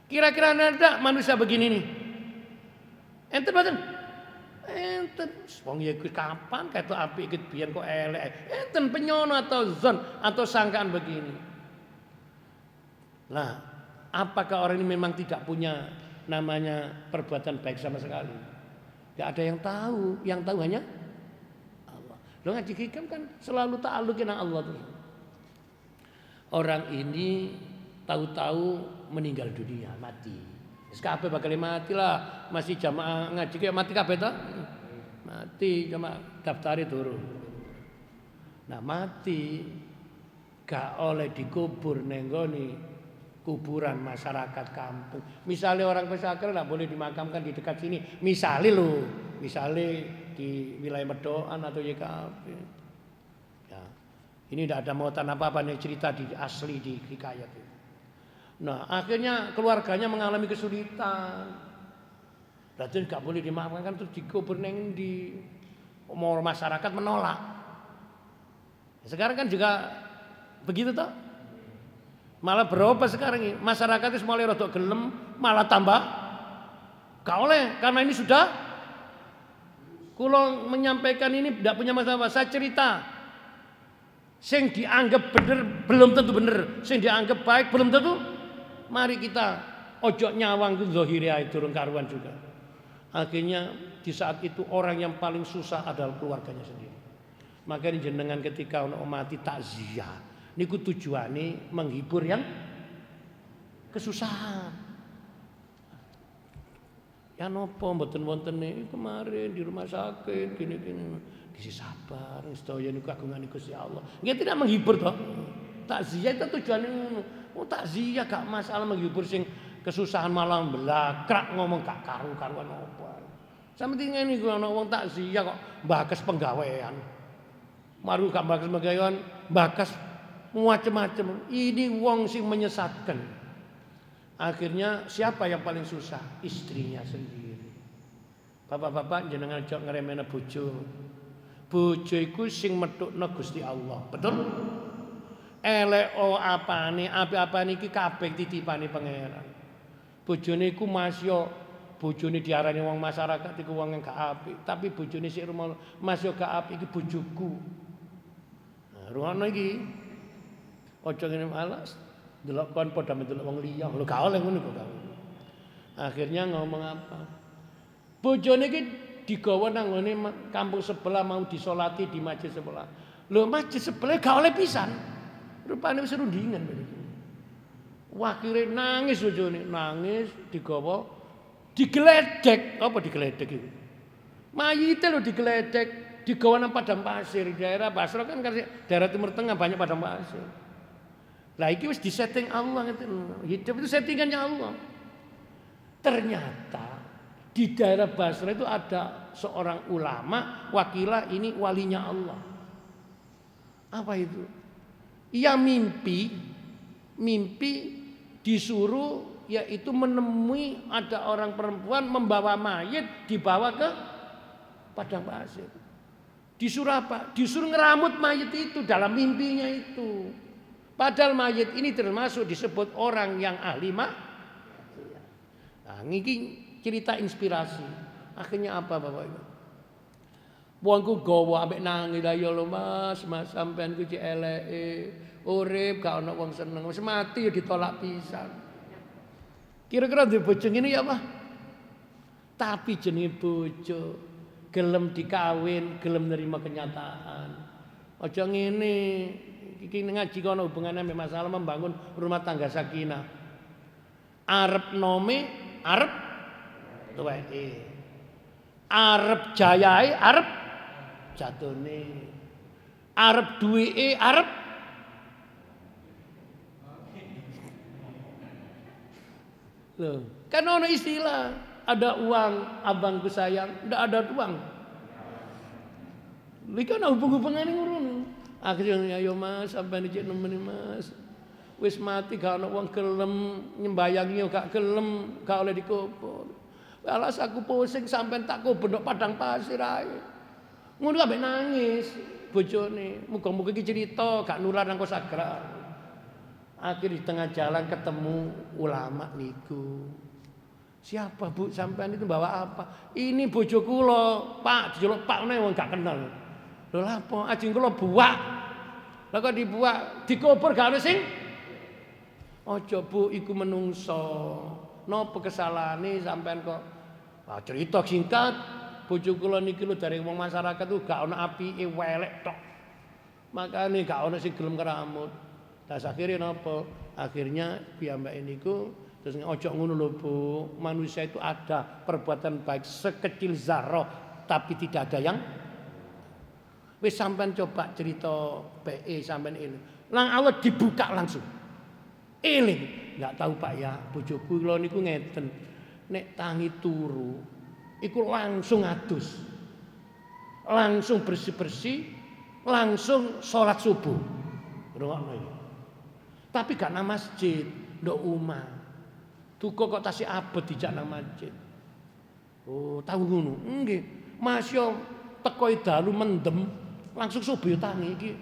Kira-kira ada manusia begini nih? Enten mboten? Enten. Wong ya kuwi kapan ketok apik iki biyen kok elek. Enten penyono atau zon atau sangkaan begini. Nah, apakah orang ini memang tidak punya namanya perbuatan baik sama sekali? Tidak ada yang tahu. Yang tahu hanya Allah. Lo ngaji hikam kan selalu ta'alluqin dengan Allah terus. Orang ini tahu-tahu meninggal dunia, mati. Wis kabeh bakal mati lah. Masih jamaah ngaji kayak mati kabeh to? Mati cuma daftari turun. Nah, mati gak oleh dikubur ning nggone kuburan masyarakat kampung. Misalnya orang pesakar nggak boleh dimakamkan di dekat sini. Misalnya di wilayah Medokan atau YKP. Ya. Ini tidak ada muatan apa-apa nih cerita di asli di hikayat itu. Nah, akhirnya keluarganya mengalami kesulitan. Berarti nggak boleh dimaafkan terus dikubur neng di mau masyarakat menolak. Sekarang kan juga begitu toh. Malah berubah sekarang ini. Masyarakat itu mulai rodok gelem, malah tambah gak oleh karena ini sudah kulo menyampaikan ini tidak punya masalah. Saya cerita sing dianggap bener belum tentu bener, sing dianggap baik belum tentu. Mari kita ojo nyawang itu zahirnya turun karuan juga. Akhirnya di saat itu orang yang paling susah adalah keluarganya sendiri. Makanya jenengan ketika ono mati takziah niku tujuane menghibur yang kesusahan. Ya nopo mboten wonten kemarin di rumah sakit gini-gini. Kisi sabar, sedaya niku kagungan Gusti Allah. Nggih tidak menghibur toh. Takziah itu tujuane ngono. Oh takziah gak masalah menghibur sing kesusahan malah belakrak ngomong gak karu-karuan apa. Sampe ngene iku ana wong takziah kok mbakas penggawean. Maru gak mbakas penggawean, mbakas macam-macam. Ini wong sing menyesatkan. Akhirnya siapa yang paling susah? Istrinya sendiri. Bapak-bapak jenengan aja ngremehna bojo. Bojo iku sing metukna Gusti Allah. Betul? Eleko apane, api-apane iki kabeh titipane pangeran. Bojone iku masya bojone diarani wong masyarakat iku wong gak apik, tapi bojone sik rumah masya gak apik iki bojoku. Nah, rumono iki. Aja ngene malas. Delok kon padha mendelok wong liya. Lho gak oleh ngono kok. Akhirnya ngomong apa? Bojone iki digawa nang ngene kampung sebelah mau disolati di masjid sebelah. Lho masjid sebelah gak oleh pisan. Rupane wis rundingan. Wakile nangis bojone, nangis digawa digledek. Apa digledek iki? Mayite lho digledek, digawa nang padang pasir. Daerah Basra kan daerah Timur Tengah banyak padang pasir. Lah iki wis disetting Allah ngeten. Hidup itu settingannya Allah. Ternyata di daerah Basra itu ada seorang ulama, wakilah ini walinya Allah. Apa itu? Ia mimpi disuruh yaitu menemui ada orang perempuan membawa mayit dibawa ke padang pasir. Disuruh apa? Disuruh ngeramut mayit itu dalam mimpinya itu. Padahal mayit ini termasuk disebut orang yang ahli Nah, ini cerita inspirasi. Akhirnya apa Bapak Ibu? Wongku gawa ambek nangis lah ya lho Mas sampean ku cek eleke. Urip gak ono wong seneng, wis mati ya ditolak pisan. Kira-kira duwe bojo ngene ya apa? Tapi jenenge bojo gelem dikawin, gelem nerima kenyataan. Aja ngene. Iki ngaji kono hubungannya ambek masalah membangun rumah tangga sakinah. Arep nome, arep tuweke. Arep jayahe, arep jatone. Arep duweke, arep loh, kan ono istilah, ada uang abangku sayang, ndak ada uang. Iki kan hubung-hubungane ngono. Akhirnya ayo Mas, sampeyan iki nemeni Mas. Wis mati gak ono wong gelem nyembayangi gak gelem, gak oleh dikubur. Alas aku pusing sampeyan tak kubur ndok padang pasir ae. Ngono ambek nangis bojone. Muga-muga iki cerita gak nular nang kosagra. Akhir di tengah jalan ketemu ulama niku. Siapa Bu sampean itu bawa apa? Ini bojo kula, Pak, dijeluk Pak nek wong gak kenal. Lho lha apa? Ajeng kula buak. Lah kok dibuak, dikubur gak ono sing. Aja Bu iku menungso. Napa kesalahane sampean kok? Lah cerita singkat, bojo kula niki lho dari wong masyarakat tuh gak ono apike welek tok. Makane gak ono sing gelem keramut. Tas akhirnya napa? Akhirnya piyambake niku terus ojo ngono lho Bu. Manusia itu ada perbuatan baik sekecil zarah tapi tidak ada yang wis sampean coba cerita PE sampean ini. Lang Allah dibuka langsung. Eling, enggak tahu Pak ya, bojoku kula niku ngeten. Nek tangi turu iku langsung adus. Langsung bersih-bersih, langsung sholat subuh. Rungokno iki. Tapi gak nang masjid, ndok omah. Duka kok tasih abot dijak nang masjid. Oh, tahu ngono. Nggih. Masya teko dalu mendem langsung subuh tangi iki.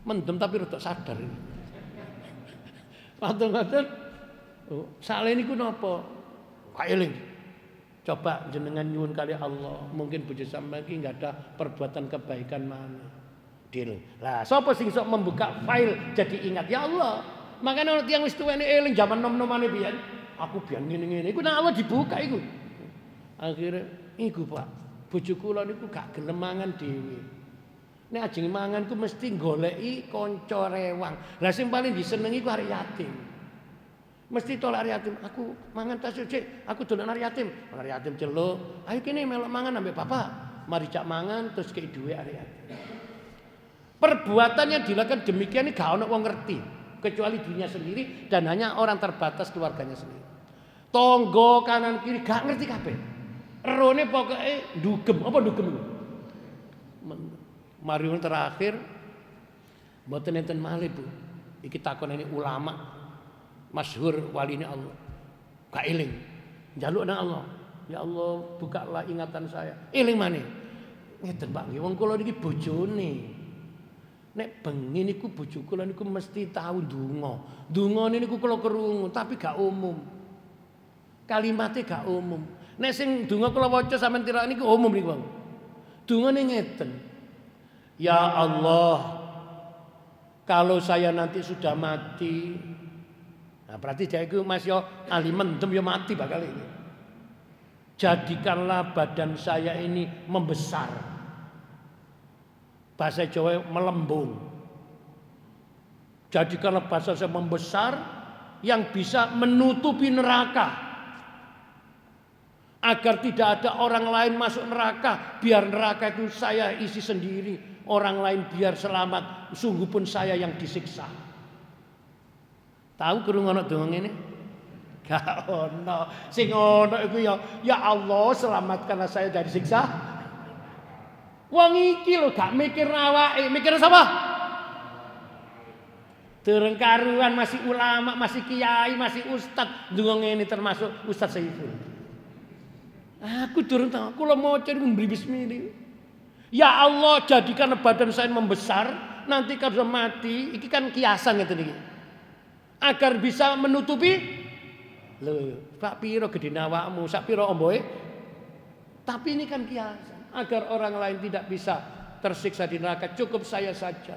Mendem tapi rada sadar. Ngoten-ngoten. Oh, saleh niku napa? Kaeling. Coba jenengan nyuwun kali Allah, mungkin bojo sampeyan iki enggak ada perbuatan kebaikan mana. Dil. Lah, sapa sing sok membuka file jadi ingat ya Allah. Makanya orang tiyang wis tuwene eling zaman nom-nomane biyen. Aku biyen ngene-ngene. Iku nang Allah dibuka iku. Akhire iku Pak, bojo kula niku gak gelem mangan dhewe. Nek ajeng mangan ku mesti goleki kanca rewang. Lah sing paling disenengi ku arek yatim. Mesti tolak arek yatim. Aku mangan tas Cik, aku dolan arek yatim. Arek yatim celuk, ayo kene melok mangan ambek bapak. Mari cak mangan terus kei dhuwit arek yatim. Perbuatan yang dilakukan demikian ini gak ono wong ngerti kecuali dirinya sendiri dan hanya orang terbatas keluarganya sendiri. Tonggo kanan kiri gak ngerti kabeh. Erone pokoke ndugem, apa ndugem iku? Mari terakhir mboten enten malih Bu. Iki takonane ulama masyhur waline Allah. Gak eling. Njaluk nang Allah. Ya Allah, bukalah ingatan saya. Eling maneh. Ngeten Pak, wong kula niki bojone. Nek bengi niku bojo kula niku mesti tahu ndonga. Ndongane niku kula krungu tapi gak umum. Kalimatnya gak umum. Nek sing donga kula waca sampeyan tirak niku umum niku, Bang. Dongane ngeten. Ya Allah, kalau saya nanti sudah mati. Nah, berarti dia itu masih ahli mendem ya mati bakal ini. Jadikanlah badan saya ini membesar. Bahasa Jawa melembung. Jadikanlah bahasa saya membesar yang bisa menutupi neraka. Agar tidak ada orang lain masuk neraka. Biar neraka itu saya isi sendiri. Orang lain biar selamat. Sungguh pun saya yang disiksa. Tahu krungono dongeng ini? Gak ono. Sing ono iku ya Allah selamatkanlah saya dari siksa. Wong iki lho gak mikir awake, mikir sapa? Dereng karuan masih ulama, masih kiai, masih ustad. Dongeng ini termasuk Ustaz Saiful. Aku durung tahu, kula maca niku mbri bismillah. Ya Allah, jadikan badan saya membesar, nanti kalau mati, iki kan kiasan ngeten iki. Agar bisa menutupi lho, Pak piro gedene awakmu, sak piro omboe. Tapi ini kan kiasan, agar orang lain tidak bisa tersiksa di neraka, cukup saya saja.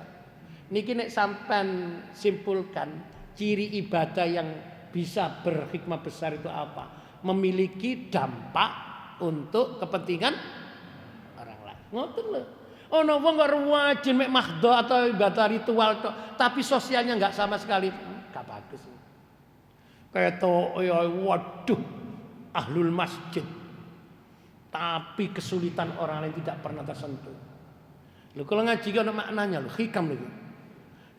Niki nek sampean simpulkan ciri ibadah yang bisa berhikmah besar itu apa? Memiliki dampak untuk kepentingan orang lain. Ngoten lho. Ono wong kok ruwajin mek mahdo atau ibadah ritual tok, tapi sosialnya enggak sama sekali. Gak bagus. Kayak ya waduh ahlul masjid. Tapi kesulitan orang lain tidak pernah tersentuh. Lho kalau ngaji ono maknanya lho, hikam lho.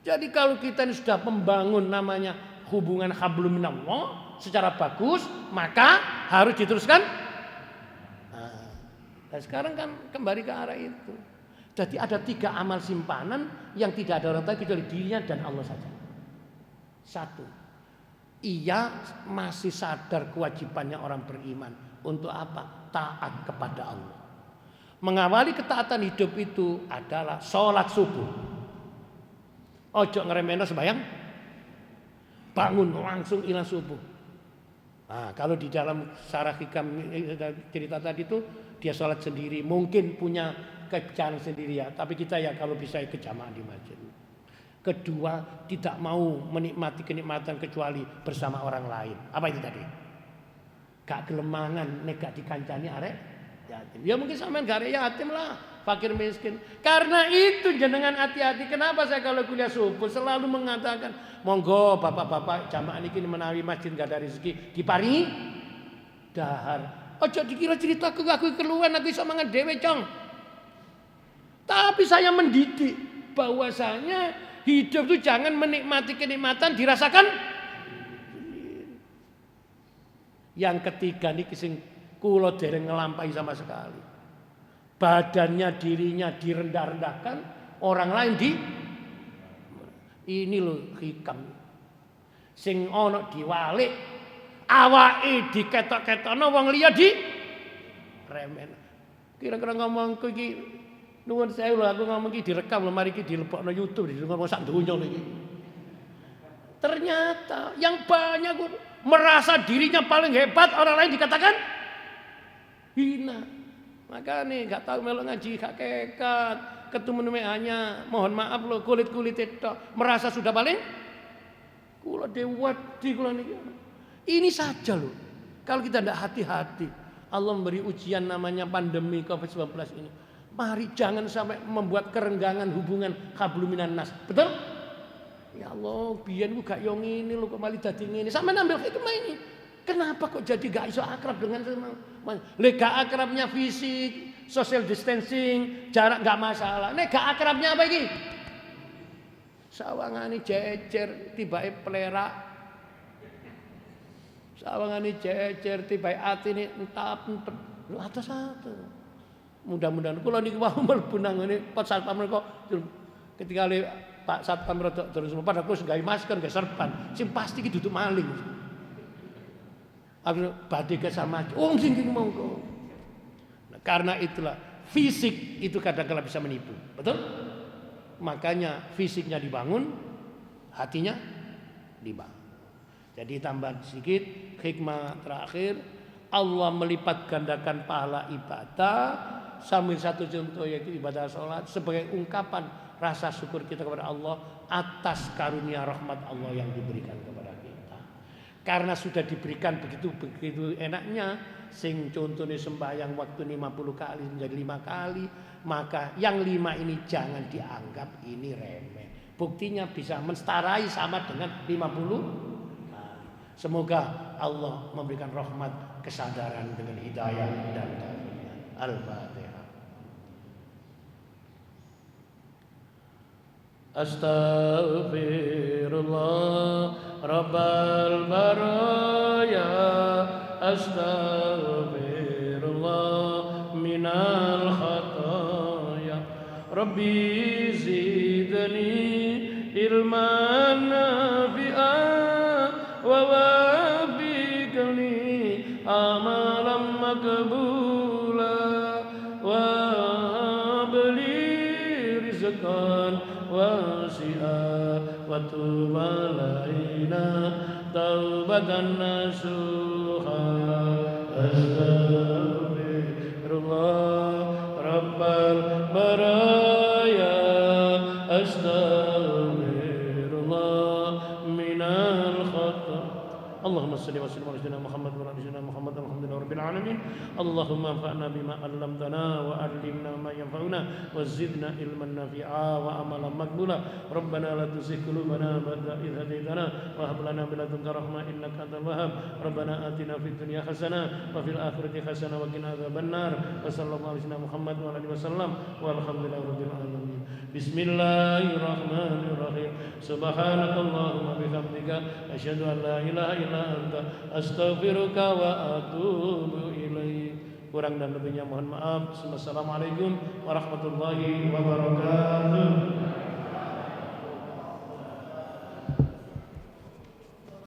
Jadi kalau kita ini sudah membangun namanya hubungan hablum minallah secara bagus, maka harus diteruskan. Nah, sekarang kan kembali ke arah itu. Jadi ada 3 amal simpanan yang tidak ada orang lain kecuali dirinya dan Allah saja. 1. Ia masih sadar kewajibannya orang beriman. Untuk apa? Taat kepada Allah. Mengawali ketaatan hidup itu adalah sholat subuh. Ojo ngeremehno sembahyang. Bangun langsung ilang subuh. Nah, kalau di dalam sarah hikam cerita tadi itu dia sholat sendiri, mungkin punya kejalan sendiri ya. Tapi kita ya kalau bisa ke jamaah di masjid. Kedua, tidak mau menikmati kenikmatan kecuali bersama orang lain. Apa itu tadi? Gak gelemangan, nek gak dikancani arek yatim. Ya mungkin sampean gak arek yatim lah, fakir miskin. Karena itu jenengan hati-hati. Kenapa saya kalau kuliah subuh selalu mengatakan, monggo bapak-bapak jamaah niki menawi masjid gak ada rezeki diparingi dahar. Ojo dikira cerita aku keluhan aku iso mangan dhewe, Cong. Tapi saya mendidik bahwasanya hidup itu jangan menikmati kenikmatan dirasakan. Yang ketiga niki sing kula dereng ngelampahi sama sekali. Badannya dirinya direndah-rendahkan orang lain ini lho hikam sing ana diwalik awake diketok-ketokno wong liya di remen. Kira-kira ngomongku iki nuwun sewu lho aku ngomong iki direkam lho mari iki dilebokno YouTube ngomong sak donya lho iki. Ternyata yang banyak merasa dirinya paling hebat, orang lain dikatakan hina. Makanya gak tahu melu ngaji gak kekat, ketemu hanya mohon maaf loh kulit-kulit itu merasa sudah paling kula dewati kula niki. Ini saja loh. Kalau kita tidak hati-hati, Allah memberi ujian namanya pandemi Covid-19 ini. Mari jangan sampai membuat kerenggangan hubungan hablum minan nas. Betul? Ya Allah, biyen ku gak yo ngene lho kok malah dadi ngene. Sampeyan ambil hikmah ini. Kenapa kok jadi gak iso akrab dengan sama? Lek gak akrabnya fisik, social distancing, jarak gak masalah. Nek gak akrabnya apa iki? Sawangane jejer tibake plerak. Sawangane jejer tibake atine entap empet. Lho atas-atas. Mudah-mudahan kula niki wau mlebu nang ngene pot satpam kok ketika Pak Satpam rodok terus padahal aku gawe masker, gawe serban. Sing pasti iki duduk maling. Aku badhe ke sama wong sing monggo. Nah, karena itulah fisik itu kadang-kala bisa menipu. Betul? Makanya fisiknya dibangun, hatinya dibangun. Jadi tambah sedikit hikmah terakhir, Allah melipat gandakan pahala ibadah sambil satu contoh yaitu ibadah sholat sebagai ungkapan rasa syukur kita kepada Allah atas karunia rahmat Allah yang diberikan kepada kita. Karena sudah diberikan begitu enaknya, sing contohnya sembahyang waktu 50 kali menjadi 5 kali, maka yang 5 ini jangan dianggap ini remeh. Buktinya bisa menstarai sama dengan 50 kali. Semoga Allah memberikan rahmat, kesadaran dengan hidayah dan taufik. Al-Fatihah. Astaghfirullah Rabbal baraya, astaghfirullah minal khataya, Rabbi zidni ilman nafi'an wa wafiqni amalan maqbula wa bli rizqan wasi'a wa tub alaina taubatan nasuha. Astaghfirullah Rabbal baraya, astaghfirullah minal khata. Allahumma salli wa sallim ala sayyidina Muhammad wa ala sayyidina Muhammad alhamdulillahi rabbil alamin. Allahumma anfa'na bima 'allamtana wa 'allimna ma yanfa'una wa zidna ilman nafi'a wa amalan maqbula. Rabbana la tuzigh qulubana ba'da idh hadaytana wa hab lana min ladunka rahmah innaka antal wahhab. Rabbana atina fid dunya hasanah wa fil akhirati hasanah wa qina adzabannar. Wa sallallahu alaihi wasallam Muhammad wa alihi wasallam walhamdulillahi rabbil alamin. Bismillahirrahmanirrahim. Subhanakallahumma bihamdika asyhadu an la ilaha illa anta astaghfiruka wa atubu ilaik. Kurang dan lebihnya mohon maaf. Wassalamualaikum warahmatullahi wabarakatuh.